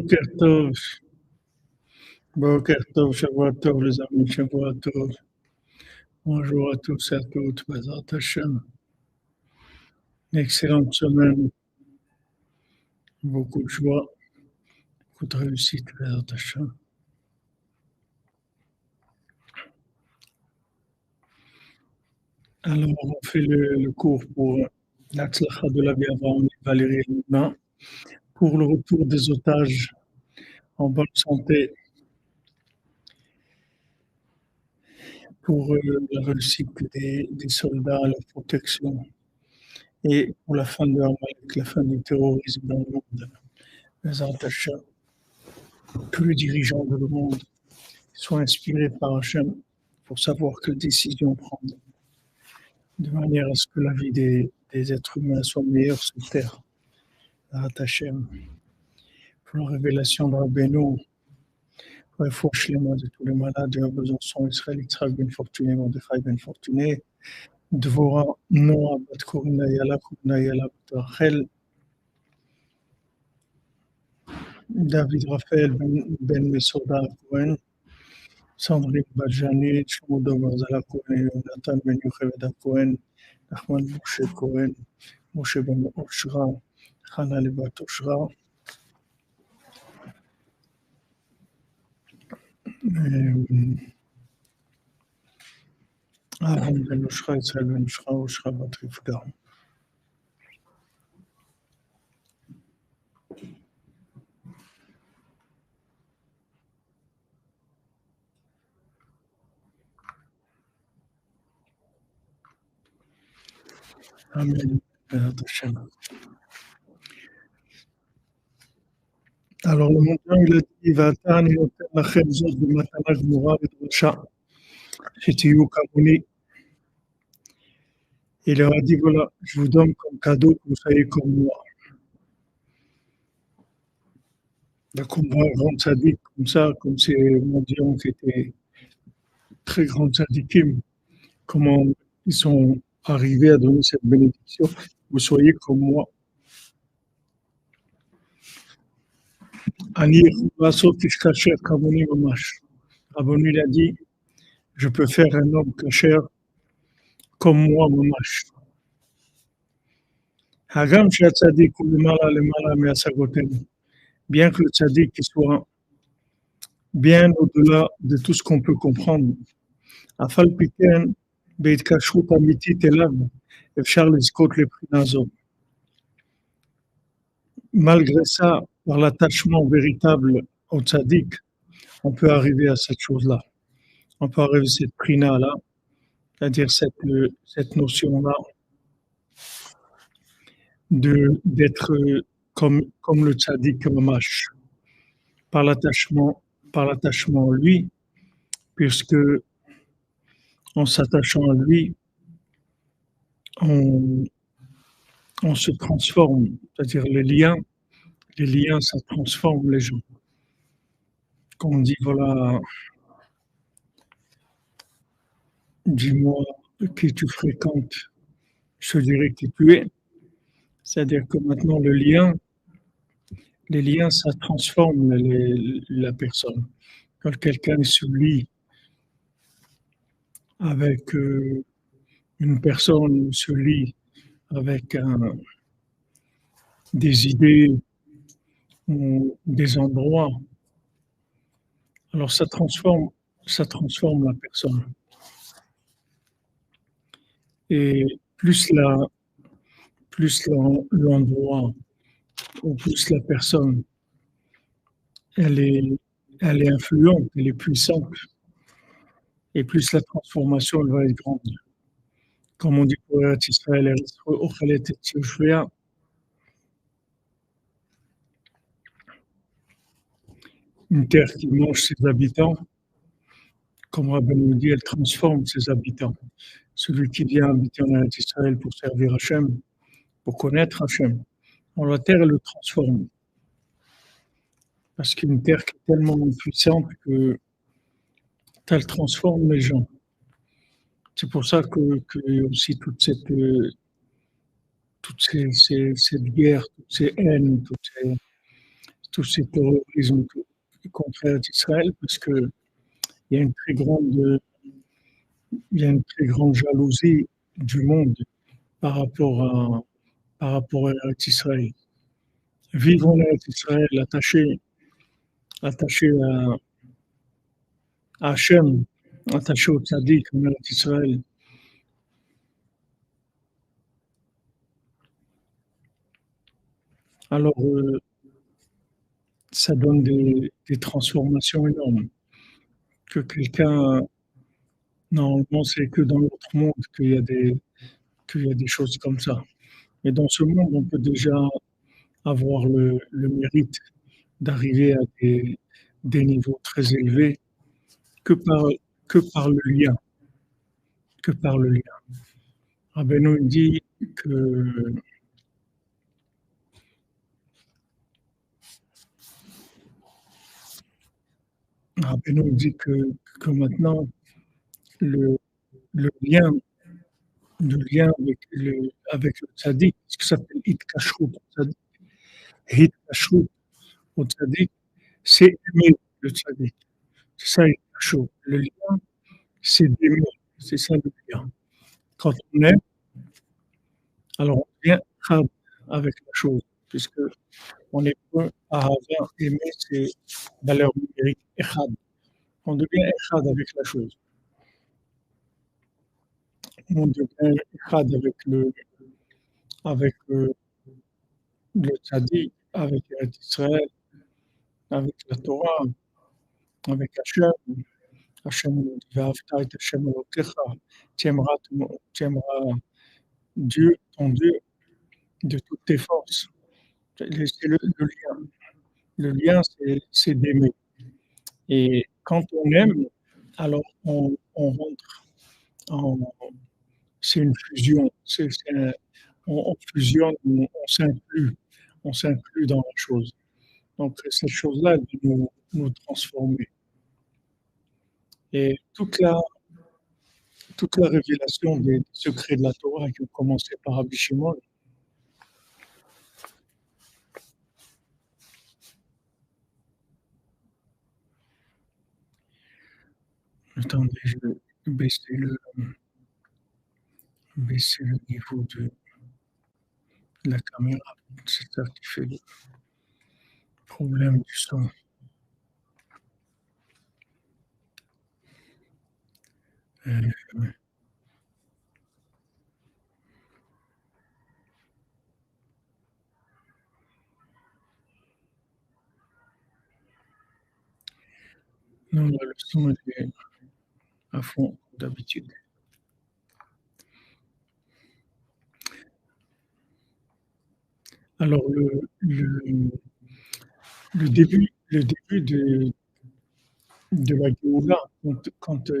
Boker Tov, Boker Tov, Shavua Tov, les amis, Shavua Tov. Bonjour à tous et à toutes, Bezrat Hashem. Une excellente semaine, beaucoup de joie, beaucoup de réussite, Bezrat Hashem. Alors, on fait le cours pour l'Atzlacha de la Avraham et Valérie Lubin, pour le retour des otages en bonne santé, pour la réussite des soldats, la protection, et pour la fin de Hamalek, la fin du terrorisme dans le monde. Bezrat Hashem, que les dirigeants de le monde soient inspirés par Hashem pour savoir quelles décisions prendre, de manière à ce que la vie des êtres humains soit meilleure sur terre. Bezrat Hashem, pour la révélation de Rabbeinu, pour la foi shlema de tous les malades de Besançon, Israël, Yitzhak Ben Fortuné, Mordechai Ben Fortuné, Dvorah, Noah, Bat Korina Yala, Bat Rachel, David Raphaël Ben Mesoda Cohen, Sandrine Badjani, Shmudo Barzala Cohen, Jonathan Ben Yocheved Cohen, Nachman Moshe Cohen, Moshe Ben Oshra, Chana Lebat Oshra, Aaron Ben Oshra, Israël Ben Oshra, Oshra Bat Rivka. Amen. Alors le montant, il a dit, Vatan, il a lachem zot de matana gmura v'drasha, shetiyu kamoni. Il leur a dit, voilà, je vous donne comme cadeau que vous soyez comme moi. Donc on voit un grand tzaddik comme ça, comme ces mendiants qui étaient très grands tzaddikim, comment ils sont arrivés à donner cette bénédiction, vous soyez comme moi. Ani Rasot Ishkacher Kamoni Mamash. Rabbeinu il a dit, je peux faire un homme kasher comme moi, Mamash. Hagam Shatzadik ou le mala bien que le tzaddik soit bien au-delà de tout ce qu'on peut comprendre. Afal Piken, Beit Kashrut Amitit Elav, Efshar Lizkot le Prinazot. Malgré ça, par l'attachement véritable au tzaddik, on peut arriver à cette chose-là. On peut arriver à cette prina-là, c'est-à-dire cette notion-là d'être comme le tzaddik mamash, par l'attachement à lui, puisque en s'attachant à lui, on se transforme, c'est-à-dire les liens, ça transforme les gens. Quand on dit, voilà, dis-moi qui tu fréquentes, je dirais qui tu es. C'est-à-dire que maintenant, les liens, ça transforme la personne. Quand quelqu'un se lie avec une personne, se lie avec des idées ou des endroits, alors ça transforme la personne. Et plus l'endroit ou plus la personne, elle est influente, elle est puissante, et plus la transformation elle va être grande. Comme on dit pour Israël, une terre qui mange ses habitants, comme Rabbi nous dit, elle transforme ses habitants. Celui qui vient habiter en Israël pour servir Hachem, pour connaître Hachem, on la terre elle le transforme. Parce qu'une terre qui est tellement puissante que elle transforme les gens. C'est pour ça que aussi toute cette guerre, toutes ces haines, tous ces terrorismes contre Israël, parce qu'il y a une très grande, il y a une très grande jalousie du monde par rapport par rapport à Israël. Vivre en Israël, attaché à Hachem, attaché au Tzaddik en Israël. Alors, ça donne des transformations énormes. Que quelqu'un, normalement, c'est que dans l'autre monde qu'il y a des choses comme ça. Mais dans ce monde, on peut déjà avoir le mérite d'arriver à des niveaux très élevés que par, que par le lien, que par le lien. Rabbeinu dit que, Rabbeinu dit que maintenant, le, le lien avec le tzaddik, ce que ça s'appelle Hitkashrut au tzaddik, Hitkashrut au tzaddik, c'est aimer le tzaddik. C'est ça Hitkashrut. Le lien, c'est d'aimer. C'est ça le lien. Quand on aime, alors on devient chad avec la chose, puisque on est peu à avoir aimé ces valeurs numériques echad. On devient echad avec la chose. On devient echad avec le tzaddik, avec Israël, avec la Torah, avec Hachem. Hachem nous dit V'ahavta et Hachem Elokecha, tu aimeras Dieu, ton Dieu, de toutes tes forces. C'est le lien. Le lien, c'est d'aimer. Et quand on aime, alors on rentre en. C'est une fusion. On fusionne, on s'inclut dans la chose. Donc, cette chose-là, elle va nous transformer. Et toute la révélation des secrets de la Torah qui ont commencé par Rabbi Shimon, attendez, je vais baisser le niveau de la caméra. C'est ça qui fait le problème du son. Euh, non, là, le son est à fond d'habitude. Alors, le début de la Géoula, quand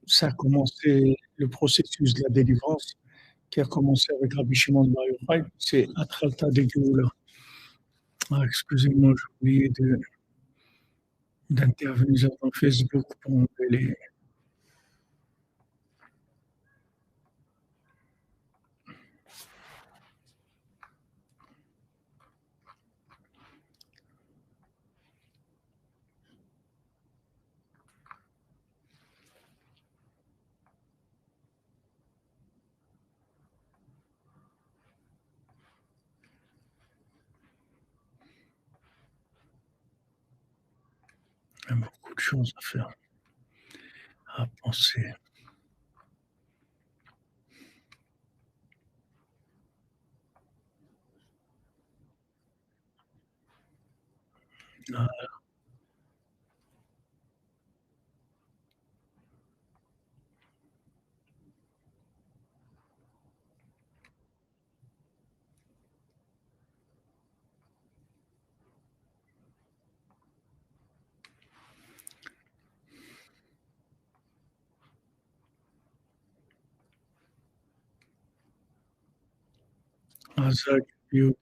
ça a commencé, le processus de la délivrance, qui a commencé avec Rabbi Shimon Bar Yochai, c'est Atralta de Géoula. Ah, excusez-moi, j'ai oublié d'intervenir dans Facebook pour enlever il y a beaucoup de choses à faire, à penser. Ah, Azak, le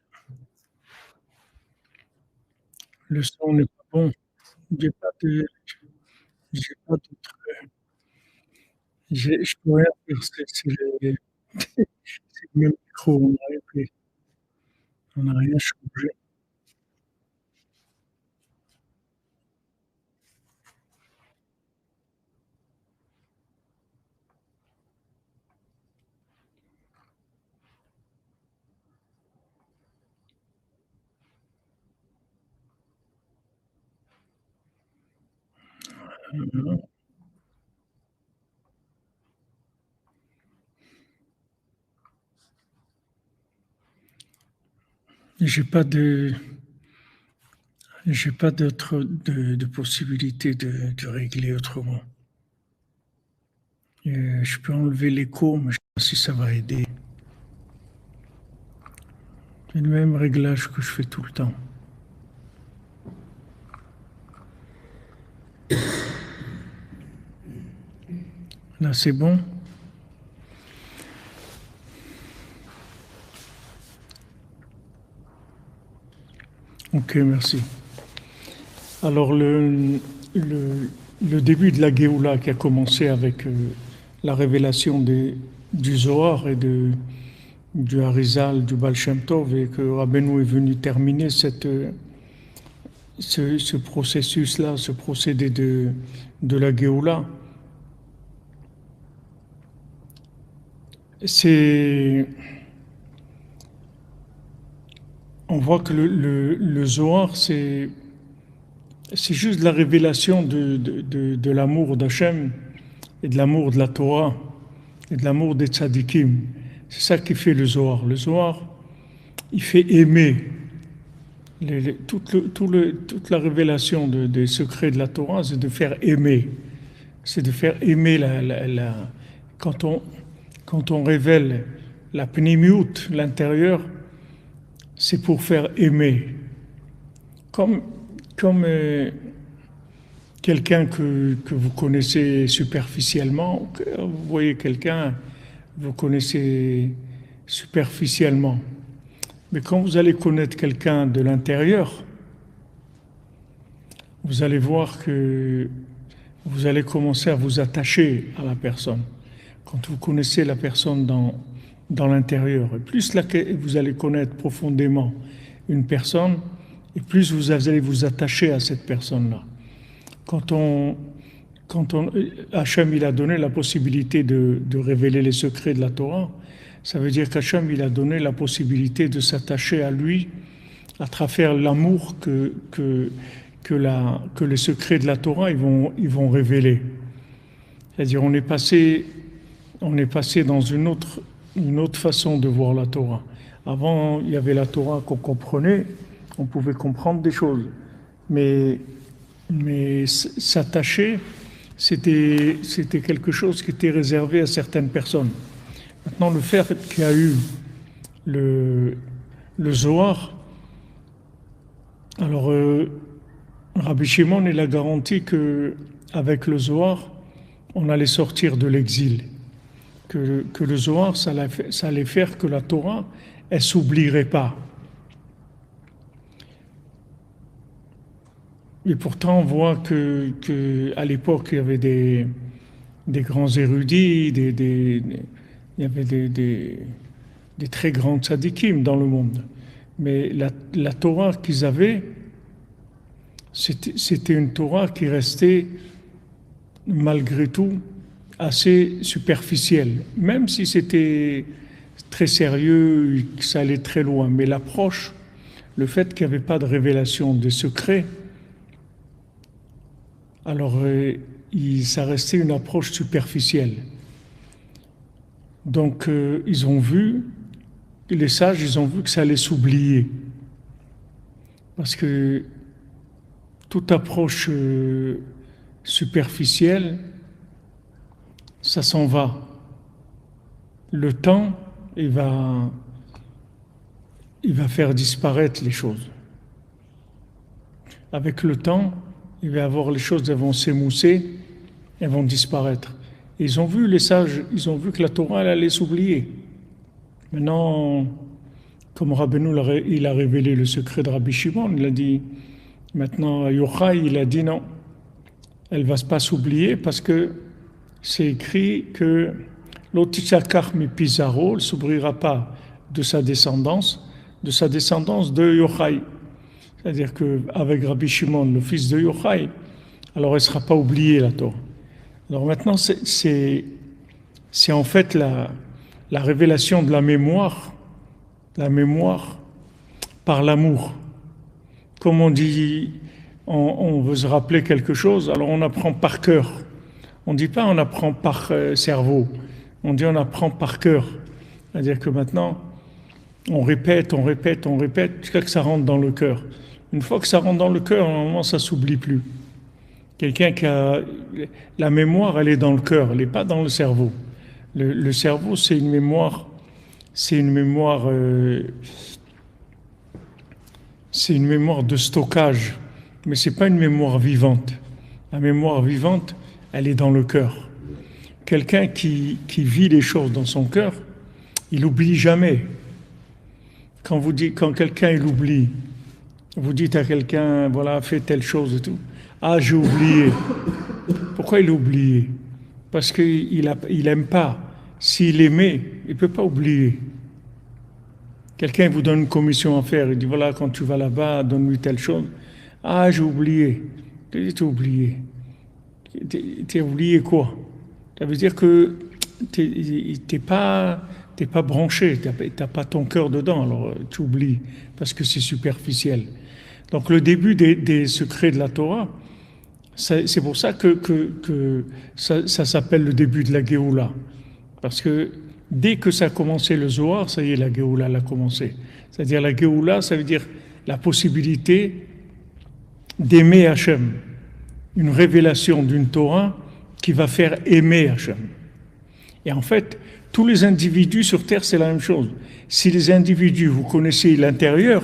son n'est pas bon. J'ai pas de, j'ai pas d'autre, je peux rien faire, c'est le même micro, on n'a rien changé. Mhm. J'ai pas de, j'ai pas de possibilité de régler autrement. Je peux enlever l'écho, mais je sais pas si ça va aider. C'est le même réglage que je fais tout le temps. Là, c'est bon? Ok, merci. Alors, le début de la Géoula qui a commencé avec la révélation du Zohar et du Harizal, du Baal Shem Tov, et que Rabbeinu est venu terminer ce processus-là, ce procédé de la Géoula, c'est, on voit que le Zohar, c'est juste la révélation de l'amour d'Hachem et de l'amour de la Torah et de l'amour des tzadikim. C'est ça qui fait le Zohar. Le Zohar, il fait aimer. Toute la révélation des secrets de la Torah, c'est de faire aimer. C'est de faire aimer quand quand on révèle la pnimiout, l'intérieur, c'est pour faire aimer. Comme, comme quelqu'un que vous connaissez superficiellement, vous voyez quelqu'un, vous connaissez superficiellement. Mais quand vous allez connaître quelqu'un de l'intérieur, vous allez voir que vous allez commencer à vous attacher à la personne. Quand vous connaissez la personne dans l'intérieur, et plus vous allez connaître profondément une personne, et plus vous allez vous attacher à cette personne-là. Quand on, Hachem il a donné la possibilité de révéler les secrets de la Torah, ça veut dire qu'Hachem il a donné la possibilité de s'attacher à lui à travers l'amour que les secrets de la Torah ils vont révéler. C'est-à-dire on est passé dans une autre façon de voir la Torah. Avant, il y avait la Torah qu'on comprenait, on pouvait comprendre des choses. Mais, mais s'attacher, c'était quelque chose qui était réservé à certaines personnes. Maintenant, le fait qu'il y a eu le Zohar, alors Rabbi Shimon il a garanti que avec le Zohar, on allait sortir de l'exil. Que le Zohar, ça allait faire que la Torah, elle s'oublierait pas. Et pourtant, on voit à l'époque, il y avait des grands érudits, il y avait des très grands tzadikim dans le monde. Mais la Torah qu'ils avaient, c'était une Torah qui restait malgré tout assez superficielle, même si c'était très sérieux, que ça allait très loin. Mais l'approche, le fait qu'il n'y avait pas de révélation des secrets, alors ça restait une approche superficielle. Donc ils ont vu, les sages, ils ont vu que ça allait s'oublier. Parce que toute approche superficielle, ça s'en va. Le temps, il va faire disparaître les choses. Avec le temps, il va y avoir les choses, elles vont s'émousser, elles vont disparaître. Et ils ont vu, les sages, ils ont vu que la Torah, elle allait s'oublier. Maintenant, comme Rabbeinu, il a révélé le secret de Rabbi Shimon, il a dit, maintenant, Yochai, il a dit non, elle ne va pas s'oublier parce que c'est écrit que l'Otichakar mi Pizarro ne s'oubliera pas de sa descendance de Yochai. C'est-à-dire qu'avec Rabbi Shimon, le fils de Yochai, alors elle ne sera pas oubliée, la Torah. Alors maintenant, c'est en fait la révélation de la mémoire par l'amour. Comme on dit, on veut se rappeler quelque chose, alors on apprend par cœur. On ne dit pas on apprend par cerveau, on dit on apprend par cœur. C'est-à-dire que maintenant, on répète, jusqu'à ce que ça rentre dans le cœur. Une fois que ça rentre dans le cœur, normalement, ça ne s'oublie plus. Quelqu'un qui a la mémoire, elle est dans le cœur, elle n'est pas dans le cerveau. Le cerveau, c'est une mémoire, c'est une mémoire, c'est une mémoire de stockage, mais c'est pas une mémoire vivante. La mémoire vivante, elle est dans le cœur. Quelqu'un qui vit les choses dans son cœur, il n'oublie jamais. Quand quelqu'un il oublie, vous dites à quelqu'un, voilà, fais telle chose et tout. Ah, j'ai oublié. Pourquoi il a oublié? Parce qu'il n'aime pas. S'il aimait, il ne peut pas oublier. Quelqu'un vous donne une commission à faire, il dit, voilà, quand tu vas là-bas, donne-lui telle chose. Ah, j'ai oublié. Tu as oublié. Tu as oublié quoi? Ça veut dire que tu n'es pas branché, tu n'as pas ton cœur dedans, alors tu oublies, parce que c'est superficiel. Donc le début des secrets de la Torah, c'est pour ça que ça s'appelle le début de la Géoula. Parce que dès que ça a commencé le Zohar, ça y est, la Géoula a commencé. C'est-à-dire la Géoula, ça veut dire la possibilité d'aimer Hachem. Une révélation d'une Torah qui va faire aimer Hachem. Et en fait, tous les individus sur Terre, c'est la même chose. Si les individus, vous connaissez l'intérieur,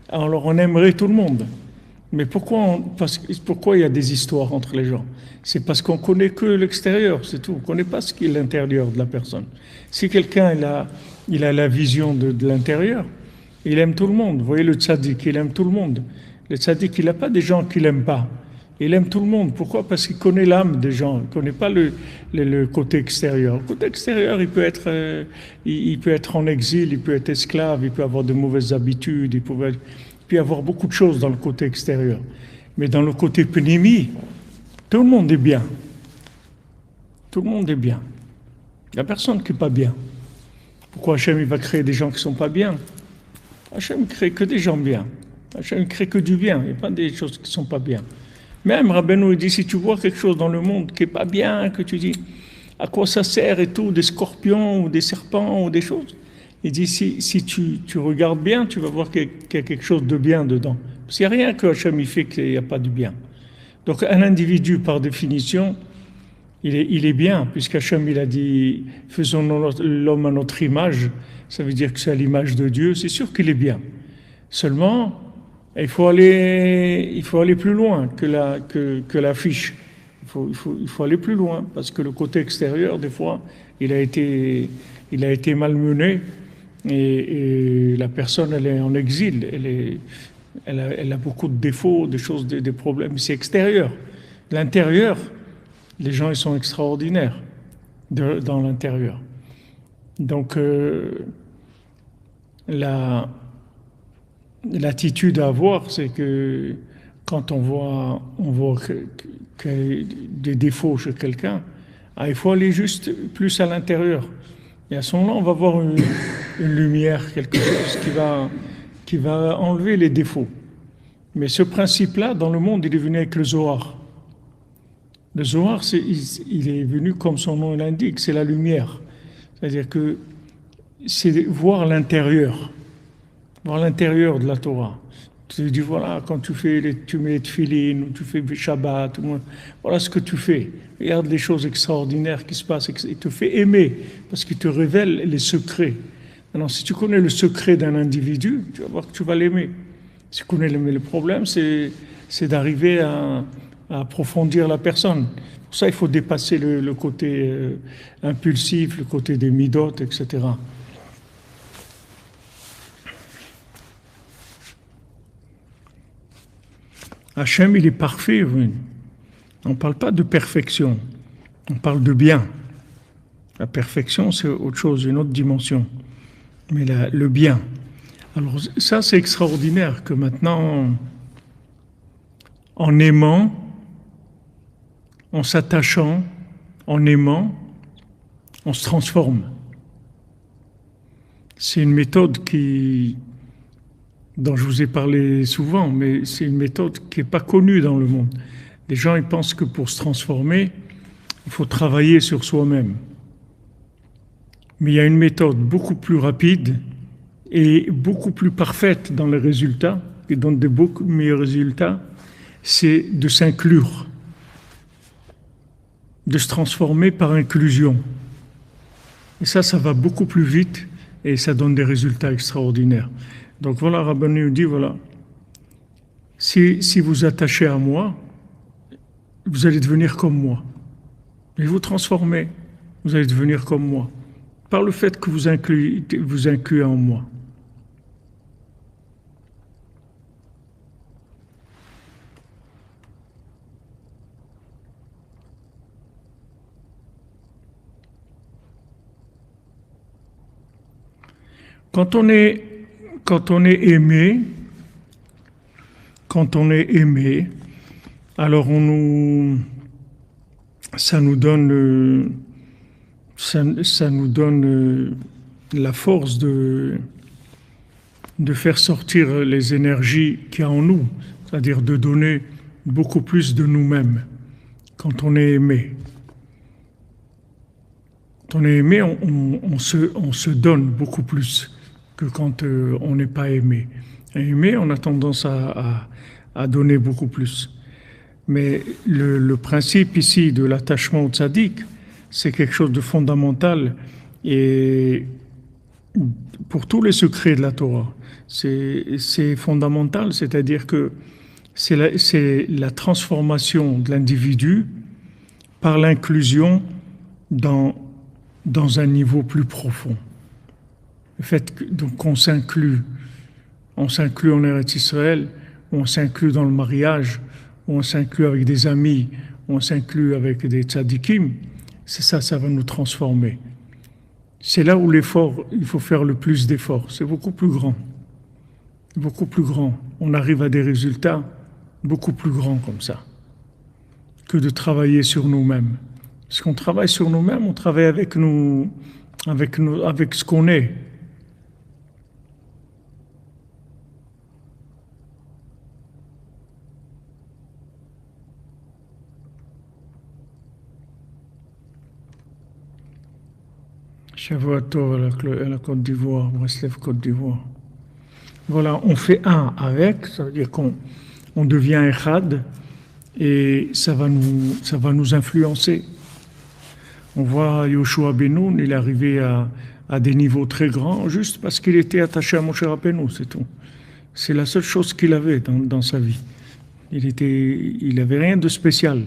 alors on aimerait tout le monde. Mais pourquoi il y a des histoires entre les gens? C'est parce qu'on connaît que l'extérieur, c'est tout. On ne connaît pas ce qui est l'intérieur de la personne. Si quelqu'un il a la vision de l'intérieur, il aime tout le monde. Vous voyez le tzaddik, il aime tout le monde. Le tzaddik, il n'a pas des gens qu'il n'aime pas. Il aime tout le monde. Pourquoi? Parce qu'il connaît l'âme des gens. Il ne connaît pas le côté extérieur. Le côté extérieur, il peut être en exil, il peut être esclave, il peut avoir de mauvaises habitudes, il peut y avoir beaucoup de choses dans le côté extérieur. Mais dans le côté pnimi, tout le monde est bien. Tout le monde est bien. Il n'y a personne qui n'est pas bien. Pourquoi Hachem il va créer des gens qui ne sont pas bien? Hachem ne crée que des gens bien. Hachem ne crée que du bien. Il n'y a pas des choses qui ne sont pas bien. Même Rabbeinu dit, si tu vois quelque chose dans le monde qui n'est pas bien, que tu dis, à quoi ça sert et tout, des scorpions ou des serpents ou des choses, il dit, si tu regardes bien, tu vas voir qu'il y a quelque chose de bien dedans. Parce qu'il n'y a rien que Hachem il fait qu'il n'y a pas de bien. Donc un individu, par définition, il est bien, puisqu'Hachem il a dit, faisons l'homme à notre image, ça veut dire que c'est à l'image de Dieu, c'est sûr qu'il est bien. Seulement, il faut aller plus loin que la fiche. Il faut aller plus loin, parce que le côté extérieur, des fois, il a été malmené, et la personne, elle est en exil, elle a beaucoup de défauts, des problèmes, c'est extérieur. L'intérieur, les gens, ils sont extraordinaires dans l'intérieur. Donc, l'attitude à avoir, c'est que quand on voit des défauts chez quelqu'un, il faut aller juste plus à l'intérieur. Et à ce moment-là, on va voir une lumière, quelque chose qui va enlever les défauts. Mais ce principe-là, dans le monde, il est venu avec le Zohar. Le Zohar, il est venu, comme son nom l'indique, c'est la lumière. C'est-à-dire que c'est voir l'intérieur de la Torah. Tu dis, voilà, quand tu mets les tefilines, ou tu fais Shabbat, voilà ce que tu fais. Regarde les choses extraordinaires qui se passent, et te fait aimer, parce qu'il te révèle les secrets. Alors, si tu connais le secret d'un individu, tu vas voir que tu vas l'aimer. Si tu connais le problème, c'est d'arriver à approfondir la personne. Pour ça, il faut dépasser le côté impulsif, le côté des midot, etc. Hachem, il est parfait. Oui. On ne parle pas de perfection, on parle de bien. La perfection, c'est autre chose, une autre dimension. Mais le bien. Alors ça, c'est extraordinaire que maintenant, en aimant, en s'attachant, en aimant, on se transforme. C'est une méthode dont je vous ai parlé souvent, mais c'est une méthode qui n'est pas connue dans le monde. Les gens ils pensent que pour se transformer, il faut travailler sur soi-même. Mais il y a une méthode beaucoup plus rapide et beaucoup plus parfaite dans les résultats, qui donne de beaucoup meilleurs résultats, c'est de s'inclure, de se transformer par inclusion. Et ça va beaucoup plus vite et ça donne des résultats extraordinaires. Donc voilà, Rabbani nous dit, voilà, si vous attachez à moi, vous allez devenir comme moi. Et vous transformez, vous allez devenir comme moi. Par le fait que vous incluez en moi. Quand on est aimé, alors ça nous donne la force de faire sortir les énergies qu'il y a en nous, c'est-à-dire de donner beaucoup plus de nous-mêmes quand on est aimé. Quand on est aimé, on se donne beaucoup plus que quand on n'est pas aimé. Aimé, on a tendance à donner beaucoup plus. Mais le principe ici de l'attachement au tzaddik, c'est quelque chose de fondamental et pour tous les secrets de la Torah. C'est fondamental, c'est-à-dire que c'est la transformation de l'individu par l'inclusion dans un niveau plus profond. Le fait qu'on s'inclut en Eretz Israël, on s'inclut dans le mariage, on s'inclut avec des amis, on s'inclut avec des tzadikim, c'est ça va nous transformer. C'est là où l'effort, il faut faire le plus d'efforts. C'est beaucoup plus grand. Beaucoup plus grand. On arrive à des résultats beaucoup plus grands comme ça que de travailler sur nous-mêmes. Parce qu'on travaille sur nous-mêmes, on travaille avec ce qu'on est. Shavuot Tov à la Côte d'Ivoire, Breslev Côte d'Ivoire. Voilà, on fait un avec, ça veut dire qu'on devient Echad et ça va nous influencer. On voit Yoshua Benoun, il est arrivé à des niveaux très grands juste parce qu'il était attaché à Moshe Rabbeinu, c'est tout. C'est la seule chose qu'il avait dans sa vie. Il avait rien de spécial,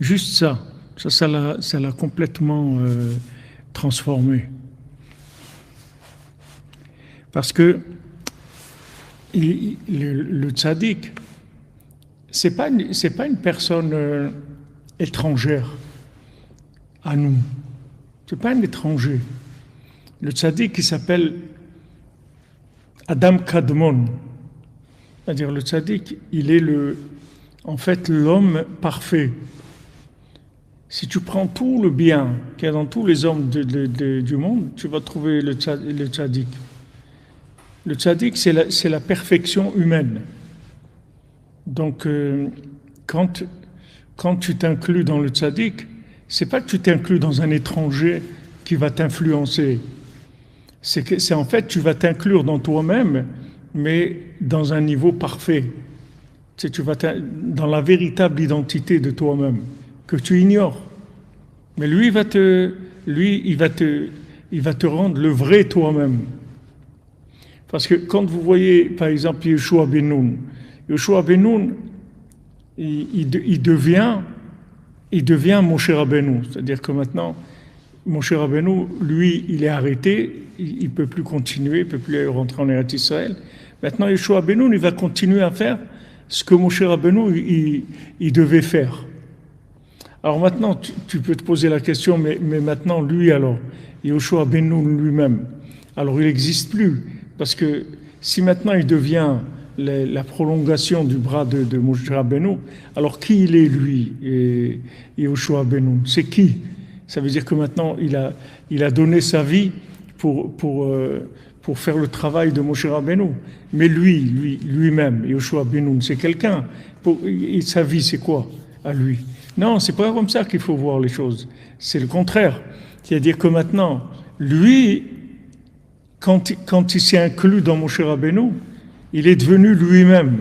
juste ça. Ça l'a complètement transformé. Parce que le tzaddik, c'est pas une personne étrangère à nous. C'est pas un étranger. Le tzaddik, il s'appelle Adam Kadmon. C'est-à-dire le tzaddik, il est en fait l'homme parfait. Si tu prends tout le bien qu'il y a dans tous les hommes du monde, tu vas trouver le tzaddik. Le tzaddik, c'est la perfection humaine. Donc, quand tu t'inclus dans le tzaddik, c'est pas que tu t'inclus dans un étranger qui va t'influencer. C'est en fait, tu vas t'inclure dans toi-même, mais dans un niveau parfait. Tu vas dans la véritable identité de toi-même, que tu ignores. Mais lui, il va te rendre le vrai toi-même. Parce que quand vous voyez, par exemple, Yoshua Benoun, il devient Moshe Rabbeinu. C'est-à-dire que maintenant, Moshe Rabbeinu, lui, il est arrêté, il ne peut plus continuer, il ne peut plus rentrer en Eretz Israël. Maintenant, Yoshua Benoun, il va continuer à faire ce que Moshe Rabbeinu, il devait faire. Alors maintenant, tu peux te poser la question, mais maintenant, lui alors, Yoshua Benoun lui-même, alors il n'existe plus. Parce que si maintenant il devient la prolongation du bras de Moshe Rabbeinu, alors qui il est lui, et Yoshua Benoun? C'est qui? Ça veut dire que maintenant il a donné sa vie pour pour faire le travail de Moshe Rabbeinu. Mais lui-même, Yoshua Benoun, c'est quelqu'un. Et sa vie, c'est quoi à lui? Non, c'est pas comme ça qu'il faut voir les choses. C'est le contraire. C'est-à-dire que maintenant, lui, quand il s'est inclus dans Moshe Rabbeinu, il est devenu lui-même.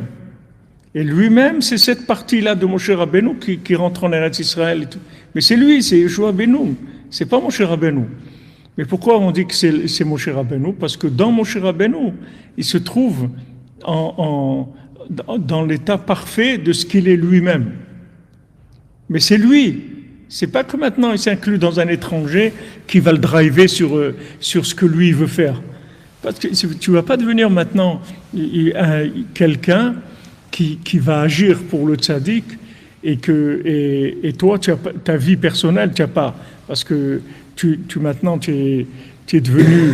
Et lui-même, c'est cette partie-là de Moshe Rabbeinu qui rentre en Eretz Israël et tout. Mais c'est lui, c'est Yoshua Benoun. C'est pas Moshe Rabbeinu. Mais pourquoi on dit que c'est Moshe Rabbeinu? Parce que dans Moshe Rabbeinu, il se trouve dans l'état parfait de ce qu'il est lui-même. Mais c'est lui. C'est pas que maintenant il s'inclut dans un étranger qui va le driver sur ce que lui veut faire. Parce que tu vas pas devenir maintenant quelqu'un qui va agir pour le tzaddik et toi, ta vie personnelle, tu n'as pas. Parce que maintenant, tu es devenu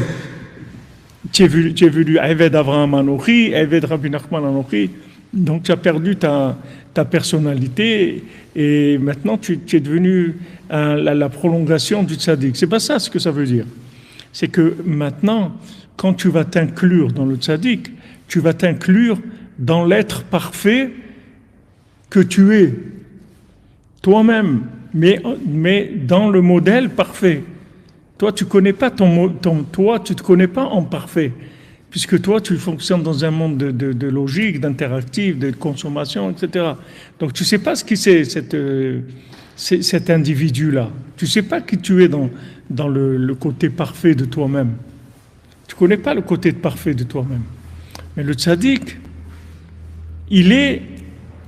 Eved Avraham Anochi, Eved Rabbi Nachman Anochi, donc tu as perdu ta personnalité et maintenant tu es devenu la prolongation du tzaddik. C'est pas ça ce que ça veut dire. C'est que maintenant, quand tu vas t'inclure dans le tzaddik, tu vas t'inclure dans l'être parfait que tu es, toi-même, mais dans le modèle parfait. Toi, tu connais pas toi, tu te connais pas en parfait, puisque toi, tu fonctionnes dans un monde de logique, d'interactif, de consommation, etc. Donc, tu sais pas ce qui c'est cet individu-là. Tu sais pas qui tu es dans le côté parfait de toi-même. Tu connais pas le côté parfait de toi-même. Mais le tzaddik, il est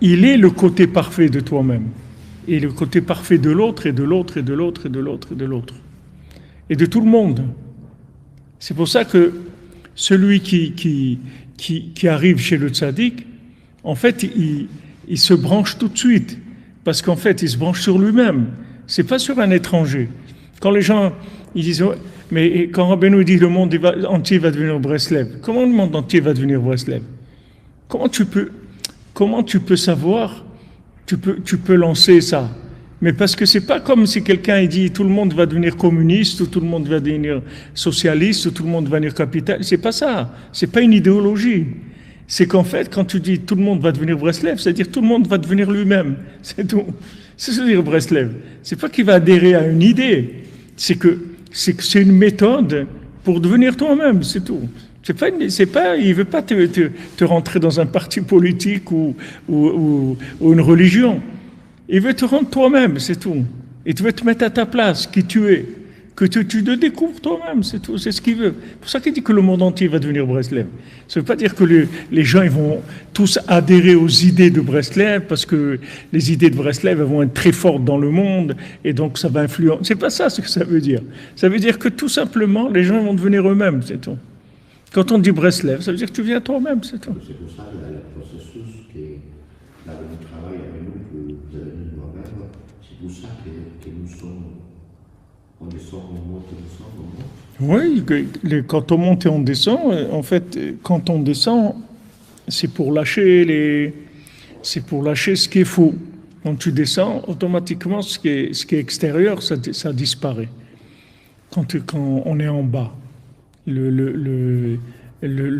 le côté parfait de toi-même. Et le côté parfait de l'autre, et de l'autre, et de l'autre, et de l'autre, et de l'autre. Et de tout le monde. C'est pour ça que celui qui arrive chez le tzaddik, en fait, il se branche tout de suite. Parce qu'en fait, il se branche sur lui-même. C'est pas sur un étranger. Quand les gens, ils disent, ouais, mais quand Rabbeinu dit le monde entier va devenir Breslev, comment le monde entier va devenir Breslev? Comment tu peux savoir, tu peux lancer ça? Mais parce que c'est pas comme si quelqu'un il dit tout le monde va devenir communiste, ou tout le monde va devenir socialiste, ou tout le monde va devenir capitaliste. C'est pas ça. C'est pas une idéologie. C'est qu'en fait, quand tu dis tout le monde va devenir Breslev, c'est-à-dire tout le monde va devenir lui-même. C'est tout. C'est ce que dire Breslev. C'est pas qu'il va adhérer à une idée. C'est c'est une méthode pour devenir toi-même. C'est tout. Il veut pas te rentrer dans un parti politique ou une religion. Il veut te rendre toi-même, c'est tout. Il veut te mettre à ta place, qui tu es. Que tu te découvres toi-même, c'est tout. C'est ce qu'il veut. C'est pour ça qu'il dit que le monde entier va devenir Breslev. Ça ne veut pas dire que les gens ils vont tous adhérer aux idées de Breslev, parce que les idées de Breslev elles vont être très fortes dans le monde, et donc ça va influencer. C'est pas ça ce que ça veut dire. Ça veut dire que tout simplement, les gens vont devenir eux-mêmes, c'est tout. Quand on dit Breslev, ça veut dire que tu viens toi-même, c'est tout. C'est pour ça qu'il y a le processus qui là où on travaille avec nous, que vous avez dit moi-même, c'est pour ça que nous sommes, on descend, on monte, on descend, on monte. Oui, quand on monte et on descend, en fait, quand on descend, c'est pour lâcher ce qui est faux. Quand tu descends, automatiquement, ce qui est extérieur, ça disparaît. Quand on est en bas. Le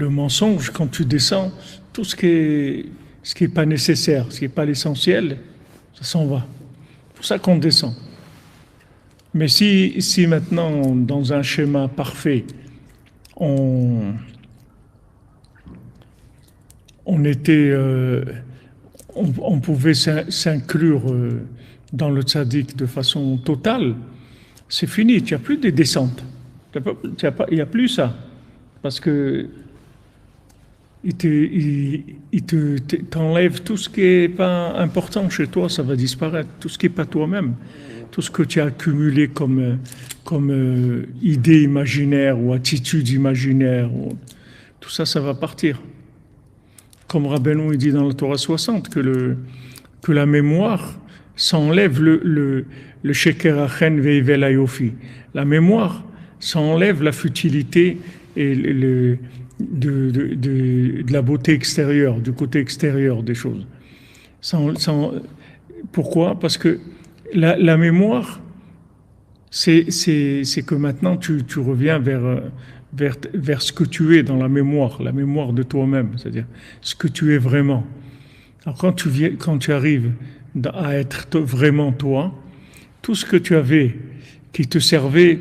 mensonge, quand tu descends, tout ce qui est pas nécessaire, ce qui est pas l'essentiel, ça s'en va. C'est pour ça qu'on descend. Mais si maintenant, dans un schéma parfait, on pouvait s'inclure dans le tzaddik de façon totale, c'est fini, il n'y a plus de descentes. Il n'y a plus ça. Parce que t'enlève tout ce qui n'est pas important chez toi, ça va disparaître. Tout ce qui n'est pas toi-même. Tout ce que tu as accumulé comme idée imaginaire ou attitude imaginaire, tout ça, ça va partir. Comme Rabbeinu il dit dans la Torah 60, que la mémoire, ça enlève le sheker achen veivel ayofi. La mémoire, ça enlève la futilité et de la beauté extérieure, du côté extérieur des choses. Pourquoi? Parce que la mémoire, c'est que maintenant tu reviens vers vers ce que tu es dans la mémoire de toi-même, c'est-à-dire ce que tu es vraiment. Alors quand tu arrives à être vraiment toi, tout ce que tu avais qui te servait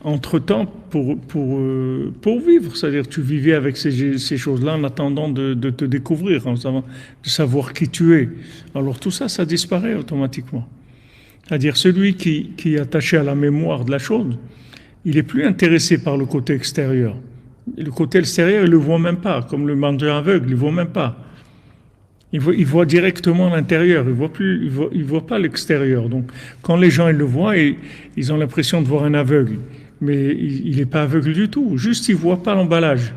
entre-temps pour vivre, c'est-à-dire tu vivais avec ces choses-là en attendant de te découvrir, de savoir qui tu es. Alors tout ça, ça disparaît automatiquement. C'est-à-dire celui qui est attaché à la mémoire de la chose, il n'est plus intéressé par le côté extérieur. Le côté extérieur, il ne le voit même pas, comme le mendiant aveugle, il ne voit même pas. Il voit directement l'intérieur, il voit pas l'extérieur. Donc, quand les gens ils le voient, ils ont l'impression de voir un aveugle, mais il n'est pas aveugle du tout. Juste, il voit pas l'emballage,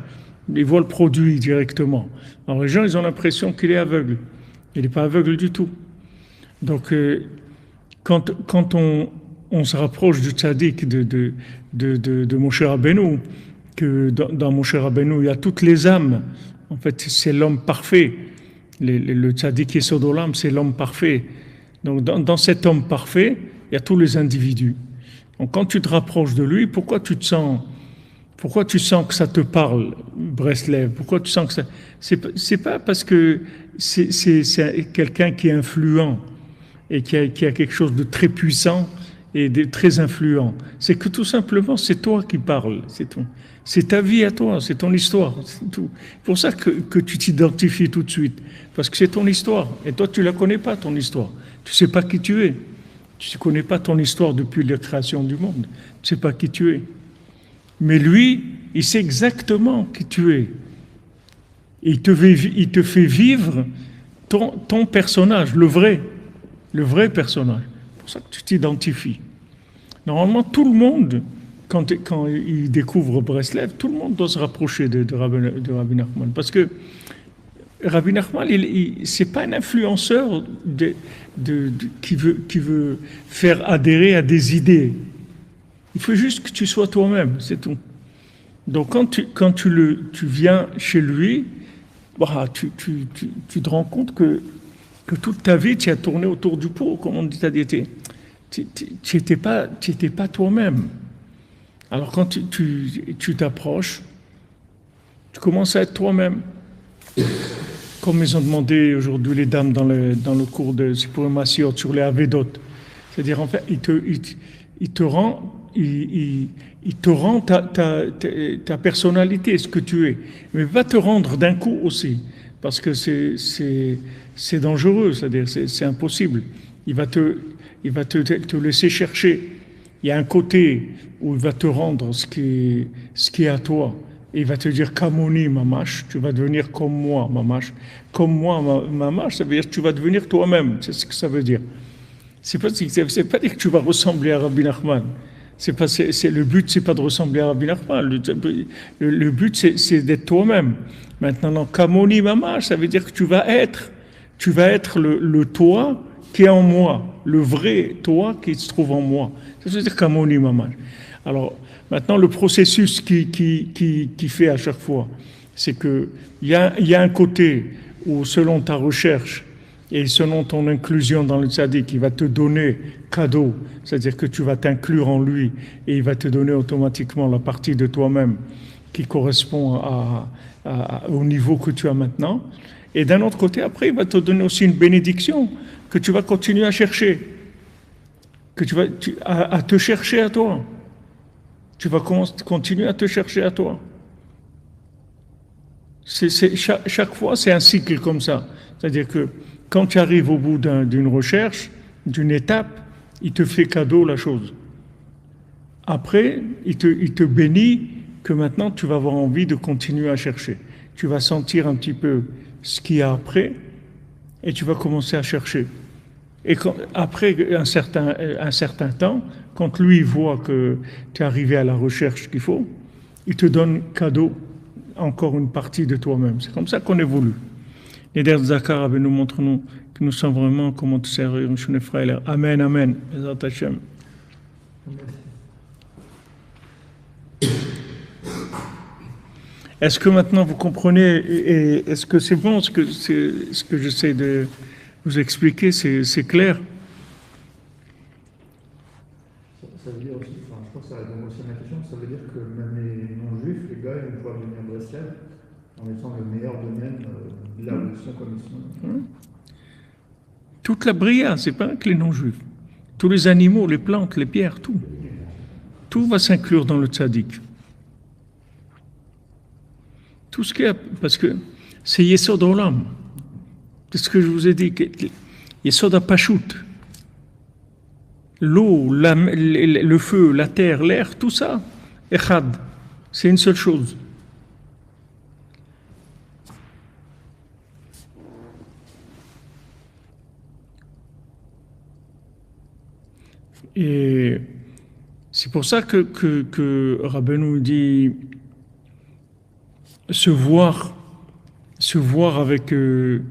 il voit le produit directement. Alors les gens, ils ont l'impression qu'il est aveugle. Il n'est pas aveugle du tout. Donc, quand on se rapproche du tzaddik de Moshe Rabbeinu, que dans Moshe Rabbeinu, il y a toutes les âmes. En fait, c'est l'homme parfait. Le tzaddik Yesod Olam, c'est l'homme parfait. Donc, dans cet homme parfait, il y a tous les individus. Donc, quand tu te rapproches de lui, pourquoi tu sens que ça te parle, Breslev? Pourquoi tu sens que ça... C'est pas parce que c'est quelqu'un qui est influent et qui a quelque chose de très puissant et de très influent. C'est que tout simplement, c'est toi qui parles, c'est tout. C'est ta vie à toi, c'est ton histoire, c'est tout. C'est pour ça que tu t'identifies tout de suite, parce que c'est ton histoire. Et toi, tu la connais pas, ton histoire. Tu sais pas qui tu es. Tu ne connais pas ton histoire depuis la création du monde. Tu sais pas qui tu es. Mais lui, il sait exactement qui tu es. Et il te fait vivre ton personnage, le vrai personnage. C'est pour ça que tu t'identifies. Normalement, tout le monde, quand il découvre Breslev, tout le monde doit se rapprocher de Rabbi Nachman. Parce que Rabbi Nachman, c'est pas un influenceur qui veut faire adhérer à des idées. Il faut juste que tu sois toi-même, c'est tout. Donc quand tu viens chez lui, bah, tu te rends compte que toute ta vie, tu as tourné autour du pot, comme on dit à l'été. Tu n'étais pas toi-même. Alors quand tu t'approches, tu commences à être toi-même. Comme ils ont demandé aujourd'hui les dames dans le cours de Sipur Massiot sur les Avedot. C'est-à-dire, en fait, il te rend ta personnalité, ce que tu es. Mais va te rendre d'un coup aussi. Parce que c'est dangereux, c'est-à-dire, c'est impossible. Il va te laisser chercher. Il y a un côté où il va te rendre ce qui est à toi. Et il va te dire Kamoni Mamash, tu vas devenir comme moi, Mamash. Comme moi, Mamash, ça veut dire que tu vas devenir toi-même. C'est ce que ça veut dire. C'est pas dire que tu vas ressembler à Rabbi Nachman. Le but, c'est pas de ressembler à Rabbi Nachman. Le but, c'est d'être toi-même. Maintenant, Kamoni Mamash, ça veut dire que tu vas être le toi qui est en moi, le vrai toi qui se trouve en moi. Ça veut dire Kamoni Mamash. Alors, maintenant, le processus qui fait à chaque fois, c'est qu'il y a un côté où, selon ta recherche et selon ton inclusion dans le tzaddik, il va te donner cadeau, c'est-à-dire que tu vas t'inclure en lui et il va te donner automatiquement la partie de toi-même qui correspond au niveau que tu as maintenant. Et d'un autre côté, après, il va te donner aussi une bénédiction que tu vas continuer à chercher, que tu vas à te chercher à toi. Tu vas continuer à te chercher à toi. Chaque fois, c'est un cycle comme ça. C'est-à-dire que quand tu arrives au bout d'une recherche, d'une étape, il te fait cadeau la chose. Après, il te bénit que maintenant, tu vas avoir envie de continuer à chercher. Tu vas sentir un petit peu ce qu'il y a après et tu vas commencer à chercher. Et après un certain temps, quand lui voit que tu es arrivé à la recherche qu'il faut, il te donne cadeau encore une partie de toi-même. C'est comme ça qu'on évolue. Les derniers Zakar nous montrent que nous sommes vraiment comment te servir. Amen, amen. Est-ce que maintenant vous comprenez et est-ce que c'est bon ce que j'essaie de vous expliquer, c'est clair? Ça veut dire aussi, je pense que ça répond aussi à ma question, ça veut dire que même les non-juifs, les les gars ils vont pouvoir devenir Breslev en étant le meilleur domaine là où ils sont comme ils sont. Toute la bria, c'est pas que les non-juifs. Tous les animaux, les plantes, les pierres, tout. Tout va s'inclure dans le tzaddik. Tout ce qu'il y a, parce que c'est Yesod Olam. C'est ce que je vous ai dit. Yesod HaPashut. L'eau, le feu, la terre, l'air, tout ça, Echad. C'est une seule chose. Et c'est pour ça que Rabbeinu dit se voir avec le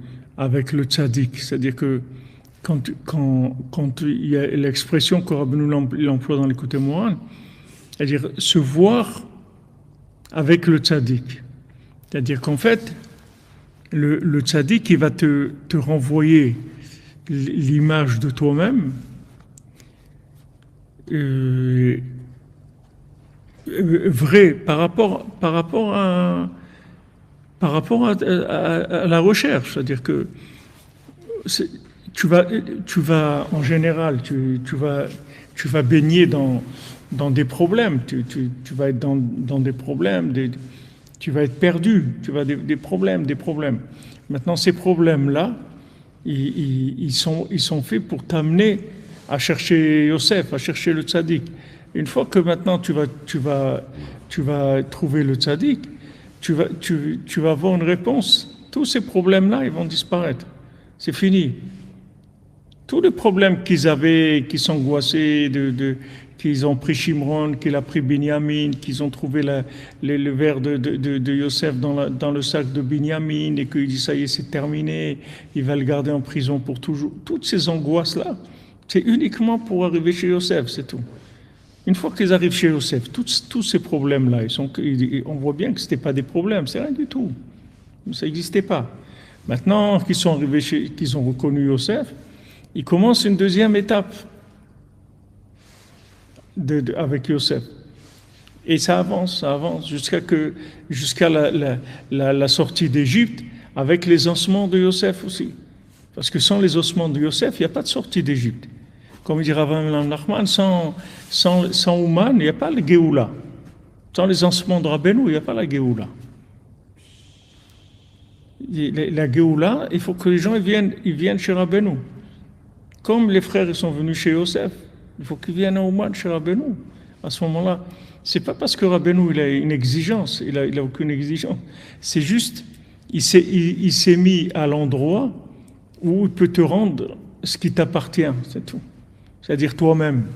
tzaddik. C'est-à-dire que quand il y a l'expression que Rabbeinu l'emploie dans l'Écoute Moran, c'est-à-dire se voir avec le tzaddik. C'est-à-dire qu'en fait, le tzaddik, il va te renvoyer l'image de toi-même vrai par rapport à la recherche, c'est-à-dire que tu vas en général, tu vas baigner dans des problèmes, tu vas être dans des problèmes, tu vas être perdu, tu vas des problèmes. Maintenant, ces problèmes-là, ils sont faits pour t'amener à chercher Yosef, à chercher le tzaddik. Une fois que maintenant tu vas trouver le tzaddik, tu vas avoir une réponse. Tous ces problèmes-là, ils vont disparaître. C'est fini. Tous les problèmes qu'ils avaient, qui s'angoissaient, qu'ils ont pris Shimron, qu'il a pris Binyamin, qu'ils ont trouvé le verre de Yosef dans le sac de Binyamin, et qu'il dit ça y est, c'est terminé, il va le garder en prison pour toujours. Toutes ces angoisses-là, c'est uniquement pour arriver chez Yosef, c'est tout. Une fois qu'ils arrivent chez Yosef, tous ces problèmes-là, on voit bien que ce n'était pas des problèmes, c'est rien du tout. Ça n'existait pas. Maintenant qu'ils sont arrivés qu'ils ont reconnu Yosef, ils commencent une deuxième étape avec Yosef. Et ça avance jusqu'à la sortie d'Égypte, avec les ossements de Yosef aussi. Parce que sans les ossements de Yosef, il n'y a pas de sortie d'Égypte. Comme dit Rav Nachman, sans Ouman, il n'y a pas le Géoula. Sans les ossements de Rabbeinu, il n'y a pas la Géoula. La Géoula, il faut que les gens ils viennent chez Rabbeinu. Comme les frères ils sont venus chez Yosef, il faut qu'ils viennent à Ouman chez Rabbeinu. À ce moment-là, c'est pas parce que Rabbeinu il a une exigence, il a aucune exigence. C'est juste, il s'est mis à l'endroit où il peut te rendre ce qui t'appartient, c'est tout. C'est-à-dire toi-même.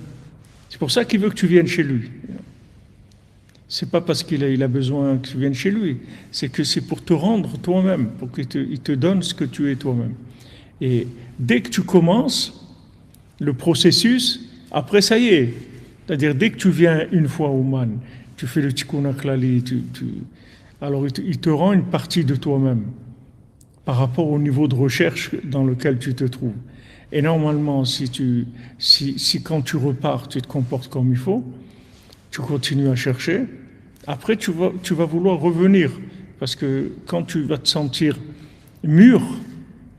C'est pour ça qu'il veut que tu viennes chez lui. C'est pas parce qu'il a besoin que tu viennes chez lui, c'est que c'est pour te rendre toi-même, pour qu'il te donne ce que tu es toi-même. Et dès que tu commences le processus, après ça y est, c'est-à-dire dès que tu viens une fois au Man, tu fais le Tikkun HaKlali, alors il te rend une partie de toi-même par rapport au niveau de recherche dans lequel tu te trouves. Et normalement, si quand tu repars, tu te comportes comme il faut, tu continues à chercher, après tu vas vouloir revenir. Parce que quand tu vas te sentir mûr,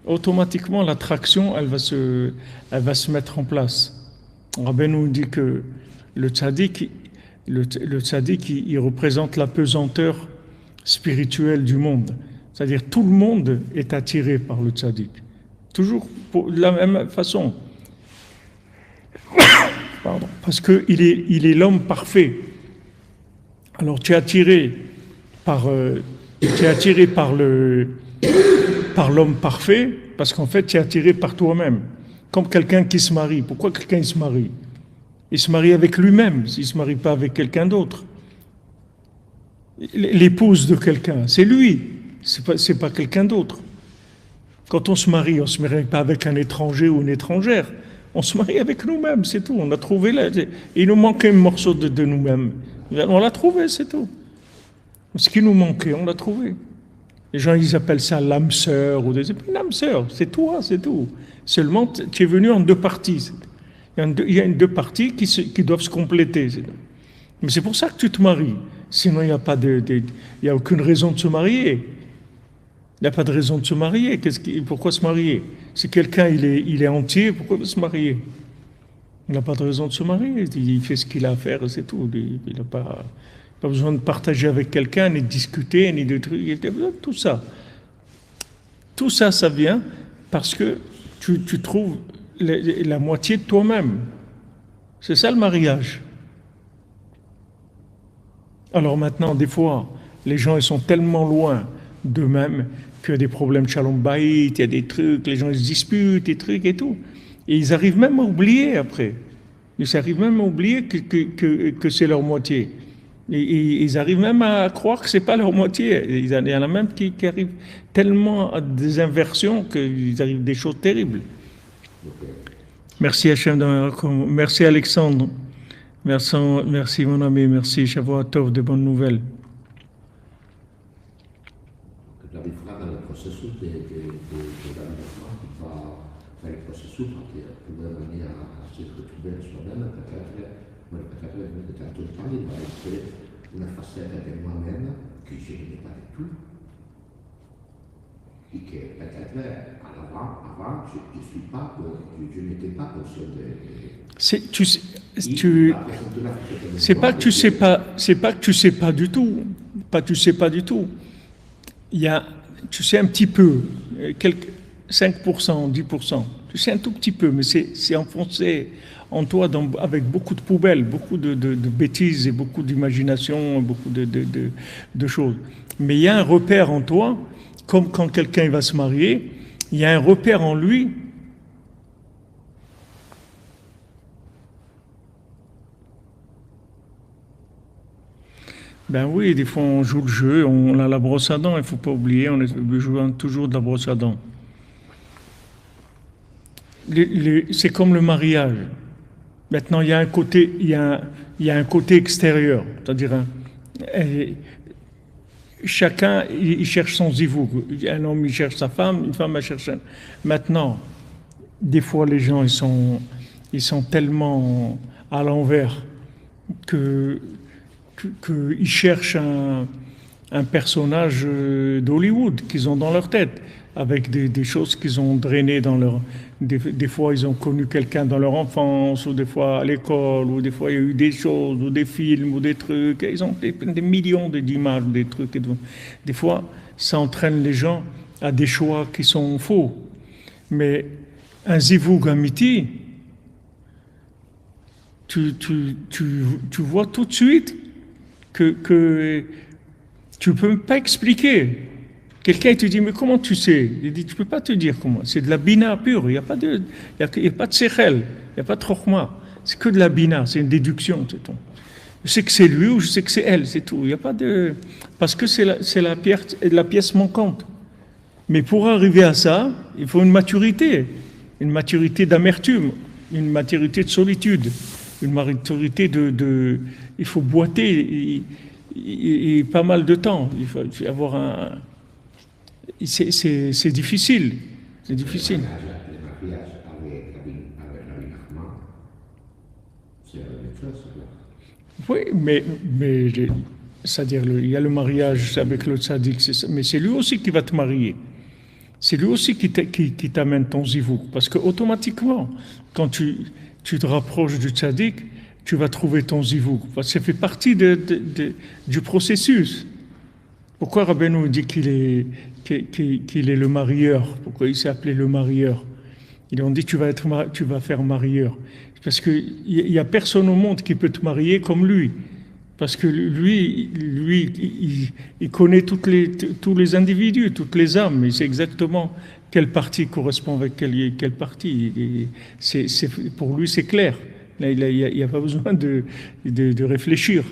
automatiquement l'attraction, elle va se mettre en place. Rabbi nous dit que le tzaddik, il représente la pesanteur spirituelle du monde. C'est-à-dire tout le monde est attiré par le tzaddik. Toujours de la même façon. Pardon. Parce qu'il est l'homme parfait. Alors tu es attiré par l'homme parfait, parce qu'en fait tu es attiré par toi-même. Comme quelqu'un qui se marie. Pourquoi quelqu'un se marie? Il se marie avec lui-même, s'il ne se marie pas avec quelqu'un d'autre. L'épouse de quelqu'un, c'est lui, c'est pas quelqu'un d'autre. Quand on se marie pas avec un étranger ou une étrangère. On se marie avec nous-mêmes, c'est tout. On a trouvé il nous manquait un morceau de nous-mêmes. On l'a trouvé, c'est tout. Ce qui nous manquait, on l'a trouvé. Les gens, ils appellent ça l'âme sœur l'âme sœur, c'est toi, c'est tout. Seulement, tu es venu en deux parties. Il y a deux parties qui doivent se compléter. Mais c'est pour ça que tu te maries. Sinon, il n'y a aucune raison de se marier. Il n'y a pas de raison de se marier. Pourquoi se marier? Si quelqu'un il est entier, pourquoi se marier? Il n'a pas de raison de se marier. Il fait ce qu'il a à faire, c'est tout. Il n'a pas besoin de partager avec quelqu'un, ni de discuter, ni de trucs. Il a besoin de tout ça. Tout ça, ça vient parce que tu trouves la moitié de toi-même. C'est ça le mariage. Alors maintenant, des fois, les gens ils sont tellement loin d'eux-mêmes qu'il y a des problèmes shalom bayit, il y a des trucs, les gens ils se disputent, des trucs et tout. Et ils arrivent même à oublier après. Ils arrivent même à oublier que c'est leur moitié. Et ils arrivent même à croire que c'est pas leur moitié. Il y en a même qui arrivent tellement à des inversions qu'ils arrivent des choses terribles. Merci Hachem, merci Alexandre, merci mon ami, merci Shavuot Tov, de bonnes nouvelles. La différence dans le processus de l'aménagement qui va le processus pour amener à se retrouver soi-même, peut-être tout le temps, il va être une facette de moi-même que je n'ai pas du tout. Et que peut-être avant je n'étais pas conscient de. C'est pas que tu sais pas, c'est pas que tu sais pas du tout, tu sais pas du tout. Il y a, tu sais un petit peu, 5%, 10%, tu sais un tout petit peu, mais c'est enfoncé en toi avec beaucoup de poubelles, beaucoup de bêtises et beaucoup d'imagination, beaucoup de choses. Mais il y a un repère en toi. Comme quand quelqu'un va se marier, il y a un repère en lui. Ben oui, des fois on joue le jeu, on a la brosse à dents, il ne faut pas oublier, on joue toujours de la brosse à dents. C'est comme le mariage. Maintenant, il y a un côté, il y a un côté extérieur, c'est-à-dire chacun, il cherche son zivouk. Un homme, il cherche sa femme, une femme, elle cherche un. Maintenant, des fois, les gens, ils sont tellement à l'envers qu'ils cherchent un personnage d'Hollywood qu'ils ont dans leur tête, avec des choses qu'ils ont drainées dans leur. Des fois, ils ont connu quelqu'un dans leur enfance, ou des fois à l'école, ou des fois, il y a eu des choses, ou des films, ou des trucs. Ils ont des millions d'images, des trucs. Des fois, ça entraîne les gens à des choix qui sont faux. Mais un zivoug amiti, tu vois tout de suite que tu ne peux même pas expliquer. Quelqu'un te dit, mais comment tu sais? Il dit, tu ne peux pas te dire comment. C'est de la bina pure, il n'y a pas de sechel, il n'y a pas de chokhma. C'est que de la bina, c'est une déduction, c'est tout. Je sais que c'est lui ou je sais que c'est elle, c'est tout. Il n'y a pas de. Parce que c'est la pièce manquante. Mais pour arriver à ça, il faut une maturité d'amertume, une maturité de solitude, une maturité de il faut boiter et pas mal de temps. Il faut avoir un. C'est difficile. C'est difficile. Le mariage avec l'aménagement, c'est la même chose. Oui, mais c'est-à-dire, il y a le mariage avec le tzaddik, mais c'est lui aussi qui va te marier. C'est lui aussi qui t'amène ton zivouk. Parce que automatiquement, quand tu te rapproches du tzaddik, tu vas trouver ton zivouk. Parce que ça fait partie du processus. Pourquoi Rabbeinu dit qu'il est le marieur? Pourquoi il s'est appelé le marieur? Ils ont dit tu vas faire marieur. Parce qu'il n'y a personne au monde qui peut te marier comme lui. Parce que lui il connaît tous les individus, toutes les âmes. Il sait exactement quelle partie correspond avec quelle partie. Pour lui, c'est clair. Là, il n'y a pas besoin de réfléchir.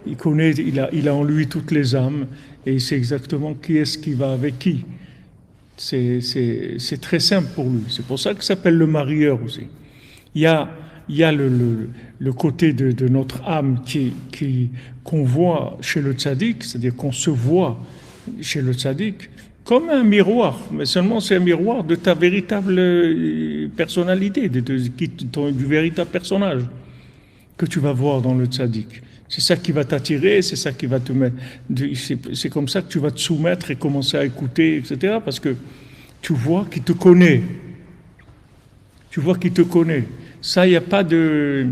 Il connaît, il a en lui toutes les âmes et il sait exactement qui est-ce qui va avec qui. C'est très simple pour lui. C'est pour ça qu'il s'appelle le marieur aussi. Il y a le côté de notre âme qu'on voit chez le tzaddik, c'est-à-dire qu'on se voit chez le tzaddik comme un miroir, mais seulement c'est un miroir de ta véritable personnalité, du véritable personnage que tu vas voir dans le tzaddik. C'est ça qui va t'attirer, c'est ça qui va te mettre. C'est comme ça que tu vas te soumettre et commencer à écouter, etc. Parce que tu vois qu'il te connaît. Tu vois qu'il te connaît. Ça, il n'y a pas de.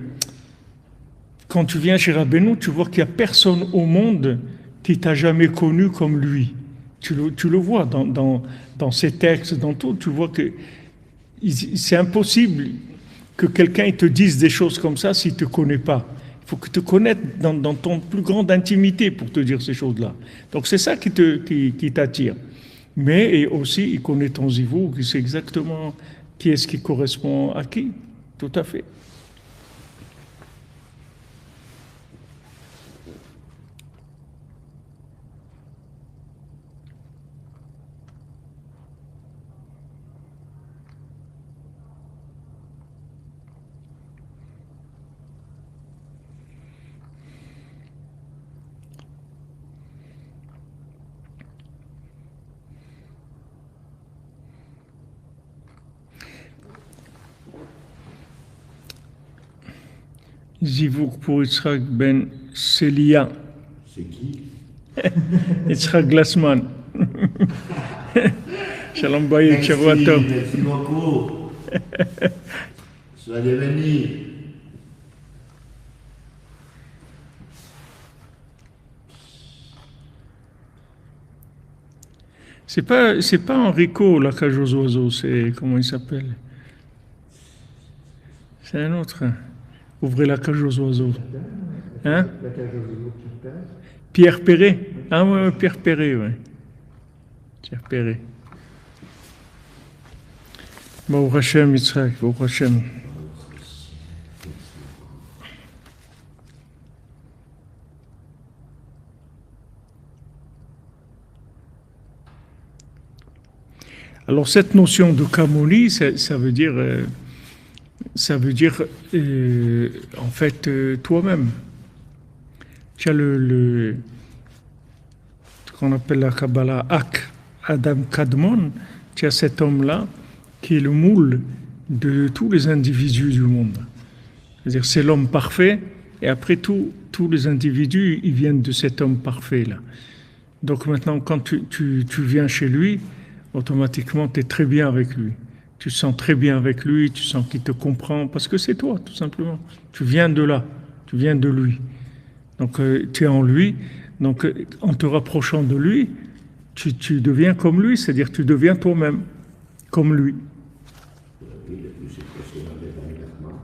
Quand tu viens chez Rabbeinu, tu vois qu'il n'y a personne au monde qui t'a jamais connu comme lui. Tu le vois dans ses textes, dans tout. Tu vois que c'est impossible que quelqu'un te dise des choses comme ça s'il ne te connaît pas. Il faut que tu te connaisses dans ton plus grande intimité pour te dire ces choses-là. Donc c'est ça qui t'attire. Mais aussi, il connaît ton zivou, il sait exactement qui est-ce qui correspond à qui. Tout à fait. Zivouk pour Yitzhak ben Celia. C'est qui? Yitzhak Glassman. Shalom Bayek, Shavuot. Merci beaucoup. Soyez bénis. C'est pas Enrico, la cage aux oiseaux, c'est, comment il s'appelle? C'est un autre. Ouvrez la cage aux oiseaux. Hein? La cage aux oiseaux, Pierre Perret. Ah ouais, Pierre Perret, ouais. Pierre Perret. Baruch Hashem, Yitzhak, Baruch Hashem. Alors cette notion de kamoni, ça veut dire en fait toi-même. Tu as ce qu'on appelle la Kabbalah Ak, Adam Kadmon, tu as cet homme-là qui est le moule de tous les individus du monde. C'est-à-dire c'est l'homme parfait et après tous les individus, ils viennent de cet homme parfait-là. Donc maintenant, quand tu viens chez lui, automatiquement, tu es très bien avec lui. Tu sens très bien avec lui, tu sens qu'il te comprend, parce que c'est toi, tout simplement. Tu viens de là, tu viens de lui. Donc, tu es en lui. Donc, en te rapprochant de lui, tu deviens comme lui, c'est-à-dire tu deviens toi-même, comme lui. Oui, le plus impressionnant dernièrement,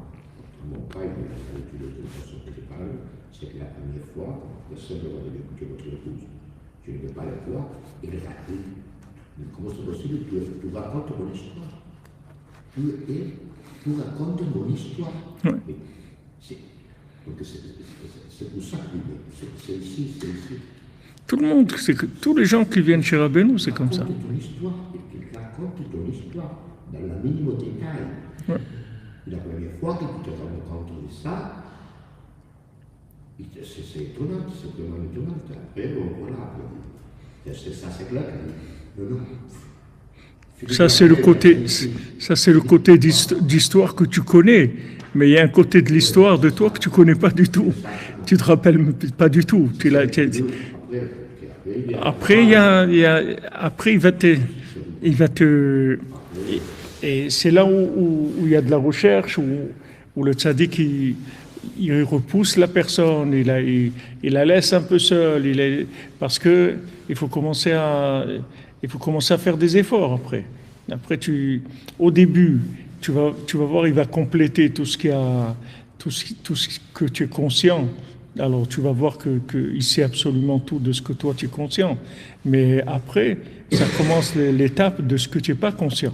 mon père, il a vécu de toute façon que je parle, c'est que la première fois, le seul droit de écouter votre épouse, je ne veux pas la voir, et le rater. Mais comment c'est possible? Tu racontes mon histoire. Tu racontes mon histoire. Ouais. Donc c'est pour ça que c'est ici. Tout le monde, tous les gens qui viennent chez Rabbeinu, c'est comme ça. Raconte ton histoire, et tu racontes ton histoire dans le minimum détail. Ouais. La première fois que tu te rends compte de ça, c'est étonnant, c'est vraiment étonnant. Après, voilà, c'est clair que non. Ça, c'est le côté d'histoire que tu connais. Mais il y a un côté de l'histoire de toi que tu ne connais pas du tout. Tu ne te rappelles pas du tout. Après, il va te. Et c'est là où il y a de la recherche, où le tzaddik, il repousse la personne, il la laisse un peu seule, parce que il faut commencer à faire des efforts après. Après, au début, tu vas voir, il va compléter tout ce que tu es conscient. Alors, tu vas voir qu'il sait absolument tout de ce que toi, tu es conscient. Mais après, ça commence l'étape de ce que tu n'es pas conscient,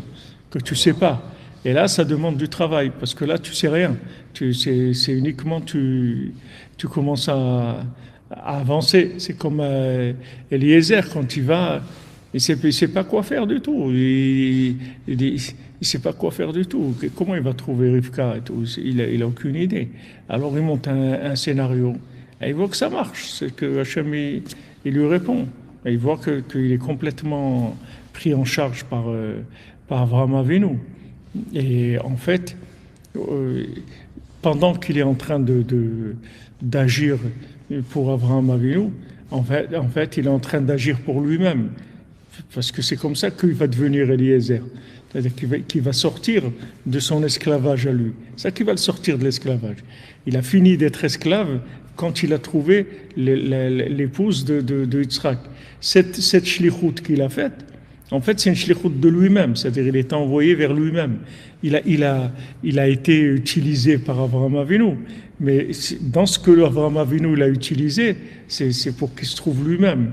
que tu ne sais pas. Et là, ça demande du travail, parce que là, tu ne sais rien. C'est uniquement, tu commences à avancer. C'est comme Eliezer, quand il va, il ne sait pas quoi faire du tout. Il ne sait pas quoi faire du tout. Comment il va trouver Rivka et tout? Il n'a aucune idée. Alors, il monte un scénario. Et il voit que ça marche. C'est que Hachem, il lui répond. Et il voit qu'il est complètement pris en charge par Avraham Avinu. Et en fait, pendant qu'il est en train d'agir pour Abraham Avinu, en fait, il est en train d'agir pour lui-même. Parce que c'est comme ça qu'il va devenir Eliezer. C'est-à-dire qu'il va sortir de son esclavage à lui. C'est ça qui va le sortir de l'esclavage. Il a fini d'être esclave quand il a trouvé l'épouse de Yitzhak. Cette shlichut qu'il a faite, en fait, c'est une shlichut de lui-même. C'est-à-dire qu'il est envoyé vers lui-même. Il a été utilisé par Abraham Avinu. Mais dans ce que Abraham Avinu l'a utilisé, c'est pour qu'il se trouve lui-même.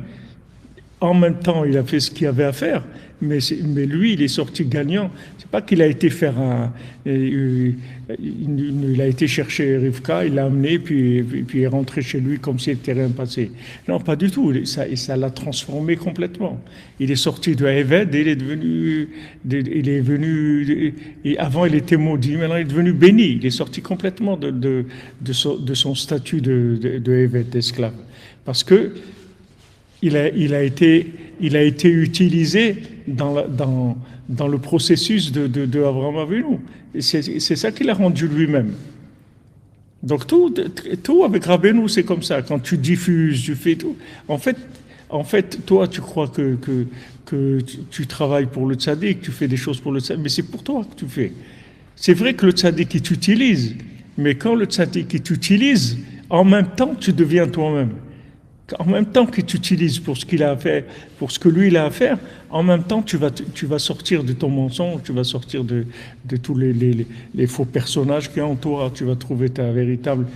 En même temps, il a fait ce qu'il avait à faire, mais lui, il est sorti gagnant. C'est pas qu'il a été faire il a été chercher Rivka, il l'a amené, puis il est rentré chez lui comme s'il n'était rien passé. Non, pas du tout. Ça l'a transformé complètement. Il est sorti de Eved et il est venu, et avant il était maudit, maintenant il est devenu béni. Il est sorti complètement de son statut de Eved, d'esclave. Parce que il a été utilisé dans le processus de Abraham Avinu. Et c'est ça qu'il a rendu lui-même. Donc tout avec Rabbeinu, c'est comme ça. Quand tu diffuses, tu fais tout. En fait, toi, tu crois que tu travailles pour le tzaddik, tu fais des choses pour le tzaddik, mais c'est pour toi que tu fais. C'est vrai que le tzaddik, il t'utilise, mais quand le tzaddik, il t'utilise, en même temps, tu deviens toi-même. En même temps qu'il t'utilise pour ce qu'il a à faire, pour ce que lui il a à faire, en même temps tu vas sortir de ton mensonge, tu vas sortir de tous les faux personnages qui entourent, tu vas trouver ta véritable.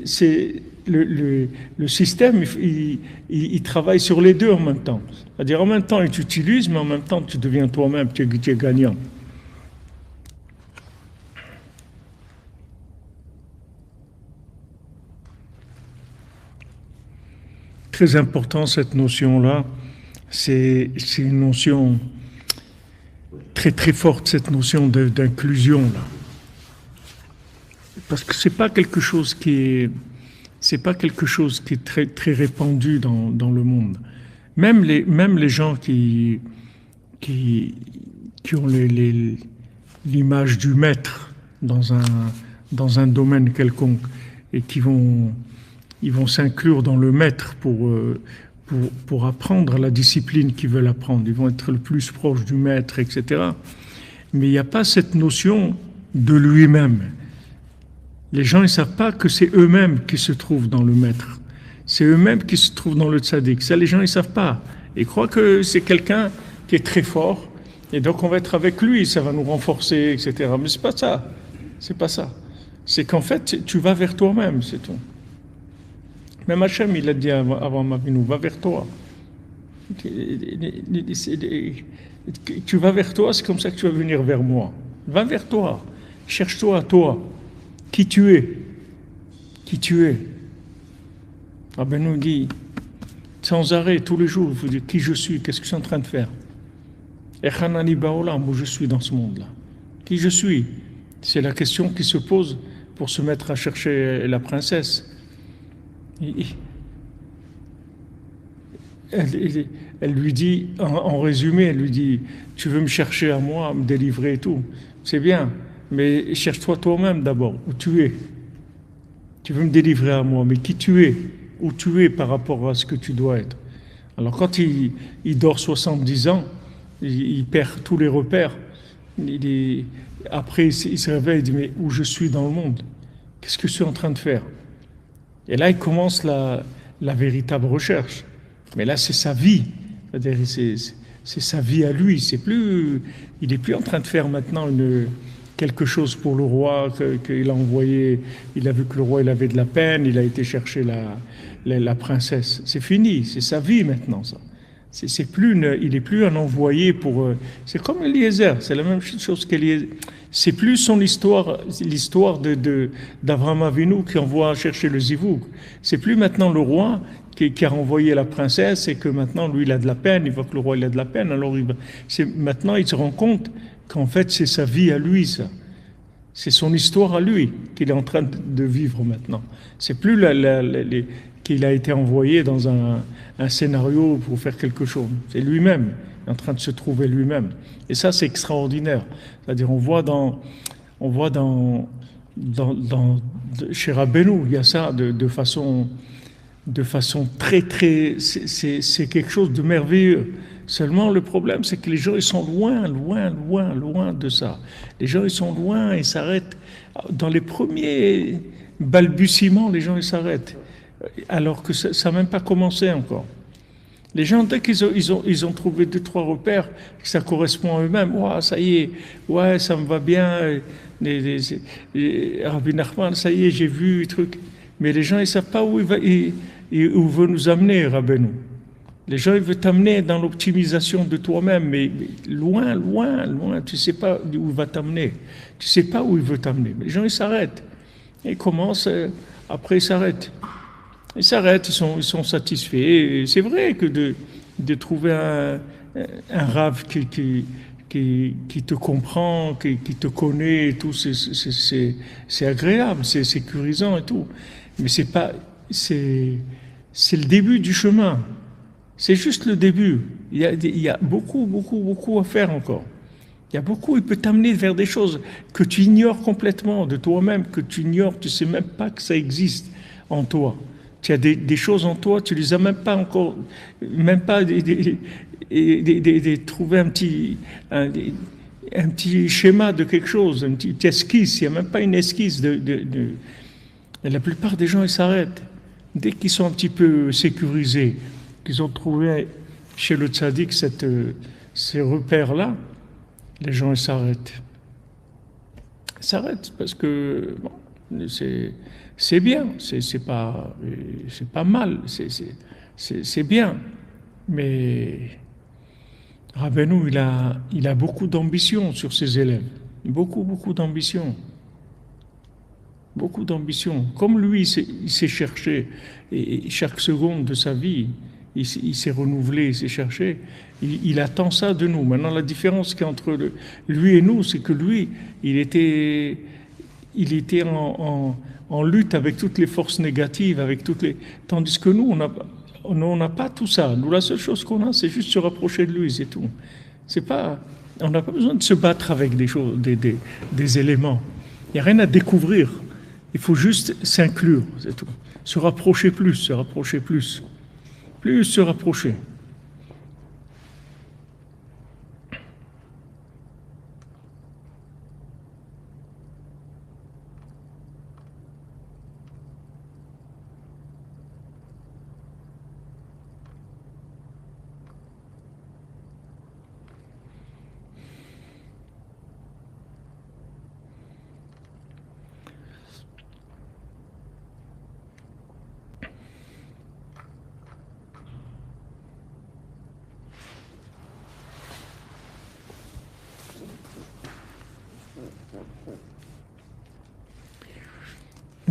C'est le système, il travaille sur les deux en même temps. C'est-à-dire en même temps il t'utilise, mais en même temps tu deviens toi-même, tu es gagnant. Très important cette notion-là, c'est une notion très très forte, cette notion d'inclusion là, parce que c'est pas quelque chose qui est très très répandu dans le monde. Même les gens qui ont l'image du maître dans un domaine quelconque et ils vont s'inclure dans le maître pour apprendre la discipline qu'ils veulent apprendre. Ils vont être le plus proche du maître, etc. Mais il n'y a pas cette notion de lui-même. Les gens ne savent pas que c'est eux-mêmes qui se trouvent dans le maître. C'est eux-mêmes qui se trouvent dans le tzaddik. Ça, les gens ne savent pas. Ils croient que c'est quelqu'un qui est très fort, et donc on va être avec lui, ça va nous renforcer, etc. Mais c'est pas ça. C'est pas ça. C'est qu'en fait, tu vas vers toi-même, c'est tout. Même Hachem, il a dit avant Avinu, va vers toi. Tu vas vers toi, c'est comme ça que tu vas venir vers moi. Va vers toi. Cherche-toi à toi. Qui tu es. Qui tu es. Rabbi nous dit, sans arrêt, tous les jours, il faut dire qui je suis, qu'est-ce que je suis en train de faire. Echanani baolam, où je suis dans ce monde-là. Qui je suis. C'est la question qui se pose pour se mettre à chercher la princesse. Elle lui dit, en résumé, elle lui dit, tu veux me chercher à moi, me délivrer et tout, c'est bien, mais cherche-toi toi-même d'abord, où tu es. Tu veux me délivrer à moi, mais qui tu es, où tu es par rapport à ce que tu dois être. Alors quand il dort 70 ans, il perd tous les repères, après il se réveille, il dit, mais où je suis dans le monde? Qu'est-ce que je suis en train de faire? Et là, il commence la véritable recherche. Mais là, c'est sa vie. C'est-à-dire, c'est sa vie à lui. Il n'est plus en train de faire maintenant quelque chose pour le roi qu'il a envoyé. Il a vu que le roi il avait de la peine. Il a été chercher la princesse. C'est fini. C'est sa vie maintenant, ça. Il n'est plus un envoyé pour. C'est comme Eliezer. C'est la même chose qu'Eliezer. C'est plus son histoire, d'Abraham Avinu qui envoie chercher le zivouk. C'est plus maintenant le roi qui a renvoyé la princesse et que maintenant lui il a de la peine, il voit que le roi il a de la peine, alors maintenant il se rend compte qu'en fait c'est sa vie à lui ça. C'est son histoire à lui qu'il est en train de vivre maintenant. C'est plus qu'il a été envoyé dans un scénario pour faire quelque chose. C'est lui-même, en train de se trouver lui-même. Et ça, c'est extraordinaire. C'est-à-dire, on voit chez Rabbeinu, il y a ça de façon de façon c'est quelque chose de merveilleux. Seulement, le problème, c'est que les gens, ils sont loin de ça. Les gens, ils sont loin, ils s'arrêtent. Dans les premiers balbutiements, les gens, ils s'arrêtent. Alors que ça n'a même pas commencé encore. Les gens, dès qu'ils ont trouvé 2-3 repères, que ça correspond à eux-mêmes, ouais, ça y est, ouais, ça me va bien, Rabbi Nachman, ça y est, j'ai vu, truc. Mais les gens, ils ne savent pas où il veut nous amener, Rabbeinu. Les gens, ils veulent t'amener dans l'optimisation de toi-même, mais loin, tu ne sais pas où il va t'amener. Tu ne sais pas où il veut t'amener. Mais les gens, ils s'arrêtent. Ils commencent, après ils s'arrêtent. Ils s'arrêtent, ils sont satisfaits. Et c'est vrai que de trouver un rave qui te comprend, qui te connaît et tout, c'est agréable, c'est sécurisant et tout. Mais c'est le début du chemin. C'est juste le début. Il y a beaucoup à faire encore. Il peut t'amener vers des choses que tu ignores complètement de toi-même, que tu ignores, tu ne sais même pas que ça existe en toi. Tu as des choses en toi, tu les as même pas encore, même pas trouver un petit schéma de quelque chose, une petite esquisse. Il n'y a même pas une esquisse Et la plupart des gens, ils s'arrêtent. Dès qu'ils sont un petit peu sécurisés, qu'ils ont trouvé chez le tzaddik ces repères-là, les gens, ils s'arrêtent. Ils s'arrêtent parce que bon, c'est bien, c'est pas mal, c'est bien. Mais Rabbeinu, il a beaucoup d'ambition sur ses élèves. Beaucoup d'ambition. Beaucoup d'ambition. Comme lui, il s'est cherché, et chaque seconde de sa vie, il s'est renouvelé, il s'est cherché. Il attend ça de nous. Maintenant, la différence qu'il y a entre lui et nous, c'est que lui, il était en lutte avec toutes les forces négatives, tandis que nous, on n'a pas tout ça. Nous, la seule chose qu'on a, c'est juste se rapprocher de lui, c'est tout. On n'a pas besoin de se battre avec des éléments. Il n'y a rien à découvrir. Il faut juste s'inclure, c'est tout. Se rapprocher plus. Plus se rapprocher.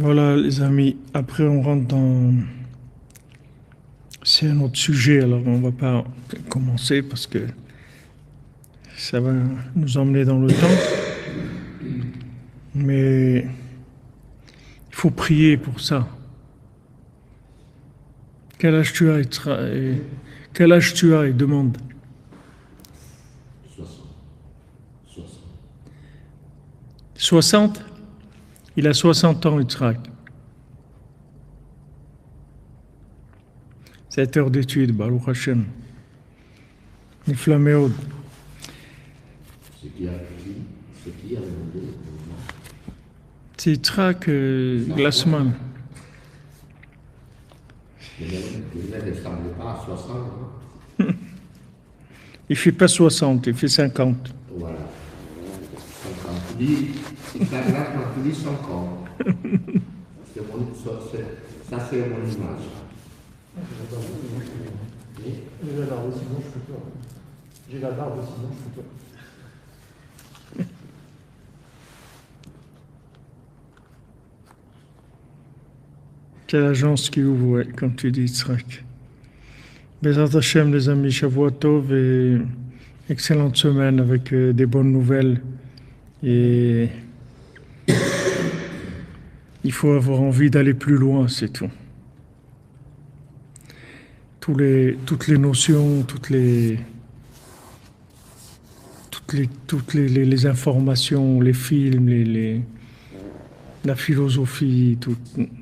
Voilà les amis, après on rentre dans... C'est un autre sujet, alors on ne va pas commencer parce que ça va nous emmener dans le temps. Mais il faut prier pour ça. Quel âge tu as, quel âge tu as, il demande. 60. Il a 60 ans, Yitzhak. 7 heures d'études, Baruch Hashem. Nifla Meod. C'est Yitzhak Glassman. Il ne ressemble pas à 60. Il ne fait pas 60, il fait 50. Voilà. 50. Ça grave quand tu dis 50. Ça, c'est mon image. J'ai la barbe aussi, non, je peux pas. J'ai la barbe aussi, non, je peux pas. Quelle agence qui ouvre, ouais, comme tu dis, Yitzhak. Bezrat Hashem, les amis, Shavua Tov et excellente semaine avec des bonnes nouvelles. Et il faut avoir envie d'aller plus loin, c'est tout. Toutes les notions, toutes les informations, les films, la philosophie,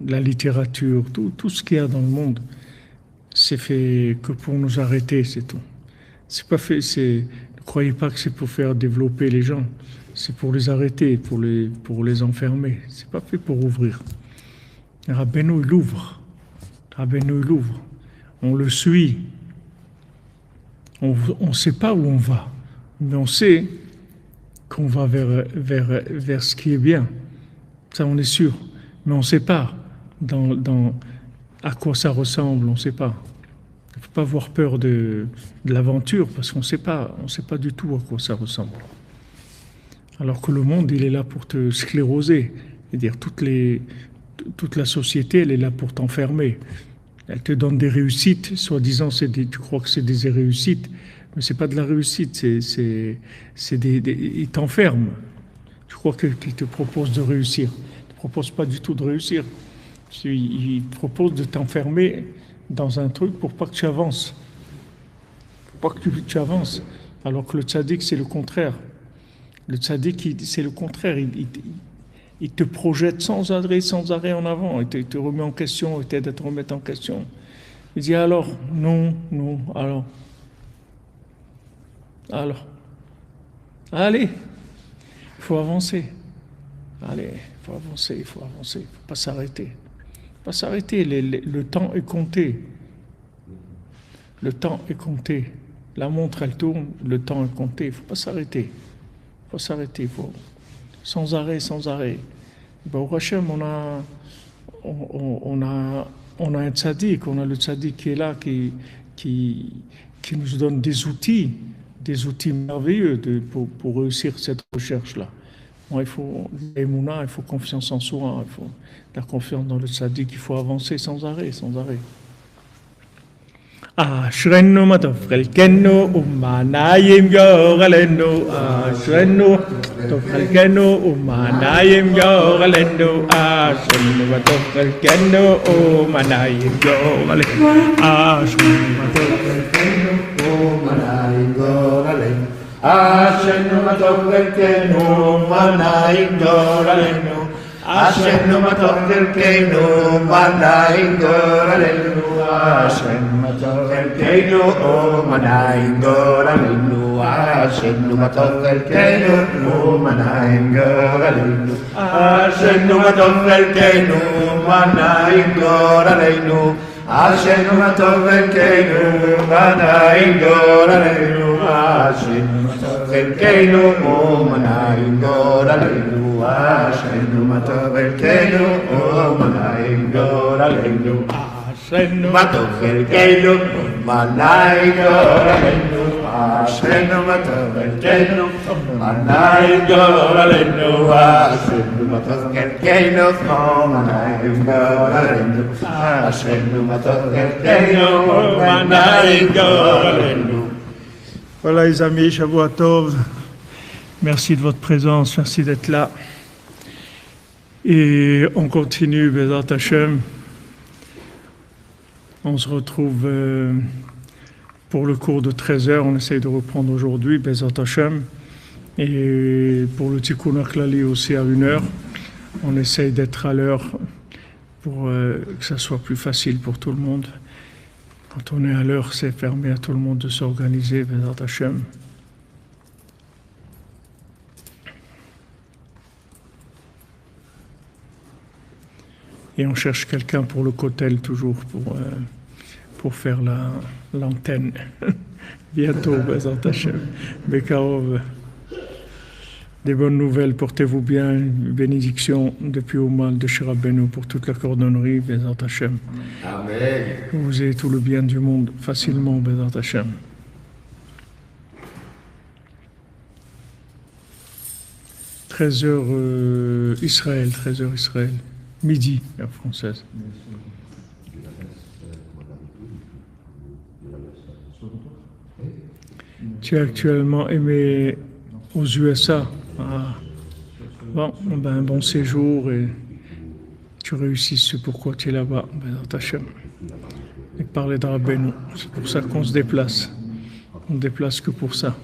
la littérature, tout ce qu'il y a dans le monde, c'est fait que pour nous arrêter, c'est tout. C'est pas fait, ne croyez pas que c'est pour faire développer les gens, c'est pour les arrêter, pour les enfermer. C'est pas fait pour ouvrir. Rabbeinu, il ouvre. Rabbeinu, il ouvre. On le suit. On ne sait pas où on va, mais on sait qu'on va vers ce qui est bien. Ça, on est sûr. Mais on ne sait pas à quoi ça ressemble, on ne sait pas. Il ne faut pas avoir peur de l'aventure, parce qu'on ne sait pas du tout à quoi ça ressemble. Alors que le monde, il est là pour te scléroser. C'est-à-dire, toute la société, elle est là pour t'enfermer. Elle te donne des réussites, soi-disant, tu crois que c'est des réussites, mais c'est pas de la réussite, ils t'enferment. Tu crois qu'ils te proposent de réussir. Ils ne te proposent pas du tout de réussir. Ils te proposent de t'enfermer dans un truc pour pas que tu avances. Pour pas que tu avances. Alors que le tzaddik, c'est le contraire. Le tzaddik, c'est le contraire. Il te projette sans arrêt en avant. Il te remet en question, il t'aide à te remettre en question. Il dit alors, non, alors. Allez, il faut avancer. Allez, il faut avancer, il faut pas s'arrêter. Pas s'arrêter, le temps est compté. Le temps est compté. La montre, elle tourne, le temps est compté. Il ne faut pas s'arrêter. Sans arrêt. Au Hachem, on a un tzaddik, on a le tzaddik qui est là, qui nous donne des outils merveilleux pour réussir cette recherche-là. Bon, il faut l'émouna, il faut confiance en soi, il faut la confiance dans le tzaddik, il faut avancer sans arrêt. Ashrenu matov chelkenu umanayim yoralenu. Ashrenu matov chelkenu umanayim yoralenu. Ashrenu matov chelkenu umanayim yoralenu. Ashrenu matov chelkenu umanayim yoralenu. Ashrenu matov chelkenu umanayim yoralenu. Ashrenu matov chelkenu umanayim yoralenu. Ashrenu matov chelkenu umanayim yoralenu. Ashrenu matov chelkenu umanayim yoralenu. Ashrenu matov chelkenu umanayim yoralenu. Ashrenu matov chelkenu umanayim yoralenu. Ashrenu matov chelkenu umanayim yoralenu. Ashrenu matov chelkenu umanayim yoralenu. Ashrenu matov chelkenu umanayim yoralenu. Ashrenu matov chelkenu umanayim yoralenu. Ashrenu matov chelkenu umanayim yoralenu. Ashrenu matov chelkenu umanayim yoralenu. Voilà les amis, Shavua Tov. Merci de votre présence, merci d'être là. Et on continue, Bezat Hashem. On se retrouve pour le cours de 13h. On essaye de reprendre aujourd'hui, Bezat Hashem. Et pour le Tikkun HaKlali aussi à 1h. On essaye d'être à l'heure pour que ça soit plus facile pour tout le monde. Quand on est à l'heure, c'est permis à tout le monde de s'organiser, Bezat Hashem. Et on cherche quelqu'un pour le kotel toujours, pour faire l'antenne. Bientôt, Bezat Hashem. Bekarov. Des bonnes nouvelles, portez-vous bien. Bénédiction depuis Ouman de Shirabenu pour toute la cordonnerie, Bezat Hashem. Amen. Vous ayez tout le bien du monde, facilement, Bezat Hashem. « 13h Israël, 13h Israël. Midi, la française. Tu es actuellement aimé aux USA. Ah. Bon, ben, un bon séjour et tu réussis ce pourquoi tu es là-bas, Bezat Hashem. Et parler de Rabbeinu. C'est pour ça qu'on se déplace. On ne déplace que pour ça.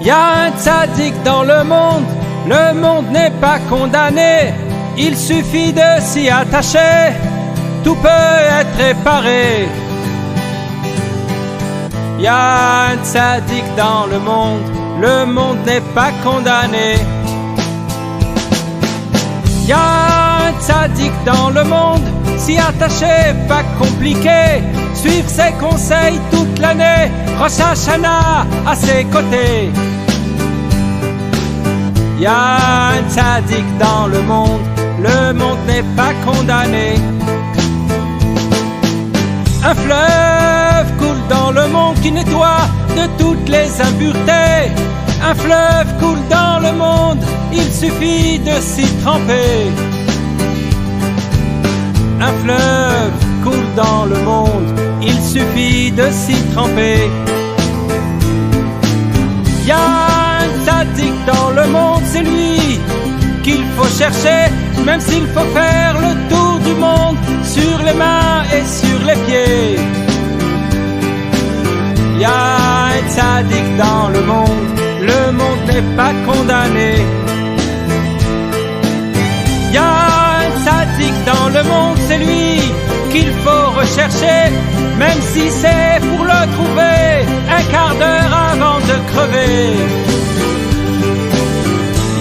Y a un tzaddik dans le monde n'est pas condamné. Il suffit de s'y attacher, tout peut être réparé. Y a un tzaddik dans le monde n'est pas condamné. Y a un tzaddik dans le monde, s'y attacher, pas compliqué. Suivre ses conseils toute l'année, Rosh Hashanah à ses côtés. Y a un tzaddik dans le monde n'est pas condamné. Un fleuve coule dans le monde qui nettoie de toutes les impuretés. Un fleuve coule dans le monde, il suffit de s'y tremper. Un fleuve coule dans le monde, il suffit de s'y tremper. Y a un tzaddik dans le monde, c'est lui qu'il faut chercher, même s'il faut faire le tour du monde, sur les mains et sur les pieds. Y a un tzaddik dans le monde n'est pas condamné. Y a un tzaddik dans le monde, c'est lui qu'il faut rechercher, même si c'est pour le trouver un quart d'heure avant de crever.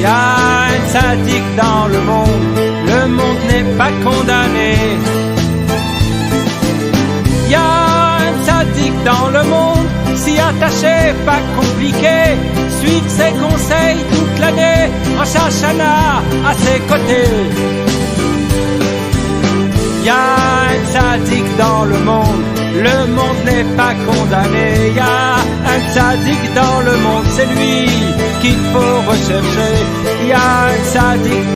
Y a un tzaddik dans le monde n'est pas condamné. Y a un tzaddik dans le monde, s'y attacher, pas compliqué. Suivre ses conseils toute l'année, Rosh Hashanah à ses côtés. Y a un tzaddik dans le monde n'est pas condamné. Y a un tzaddik dans le monde, c'est lui qu'il faut rechercher. Y a un tzaddik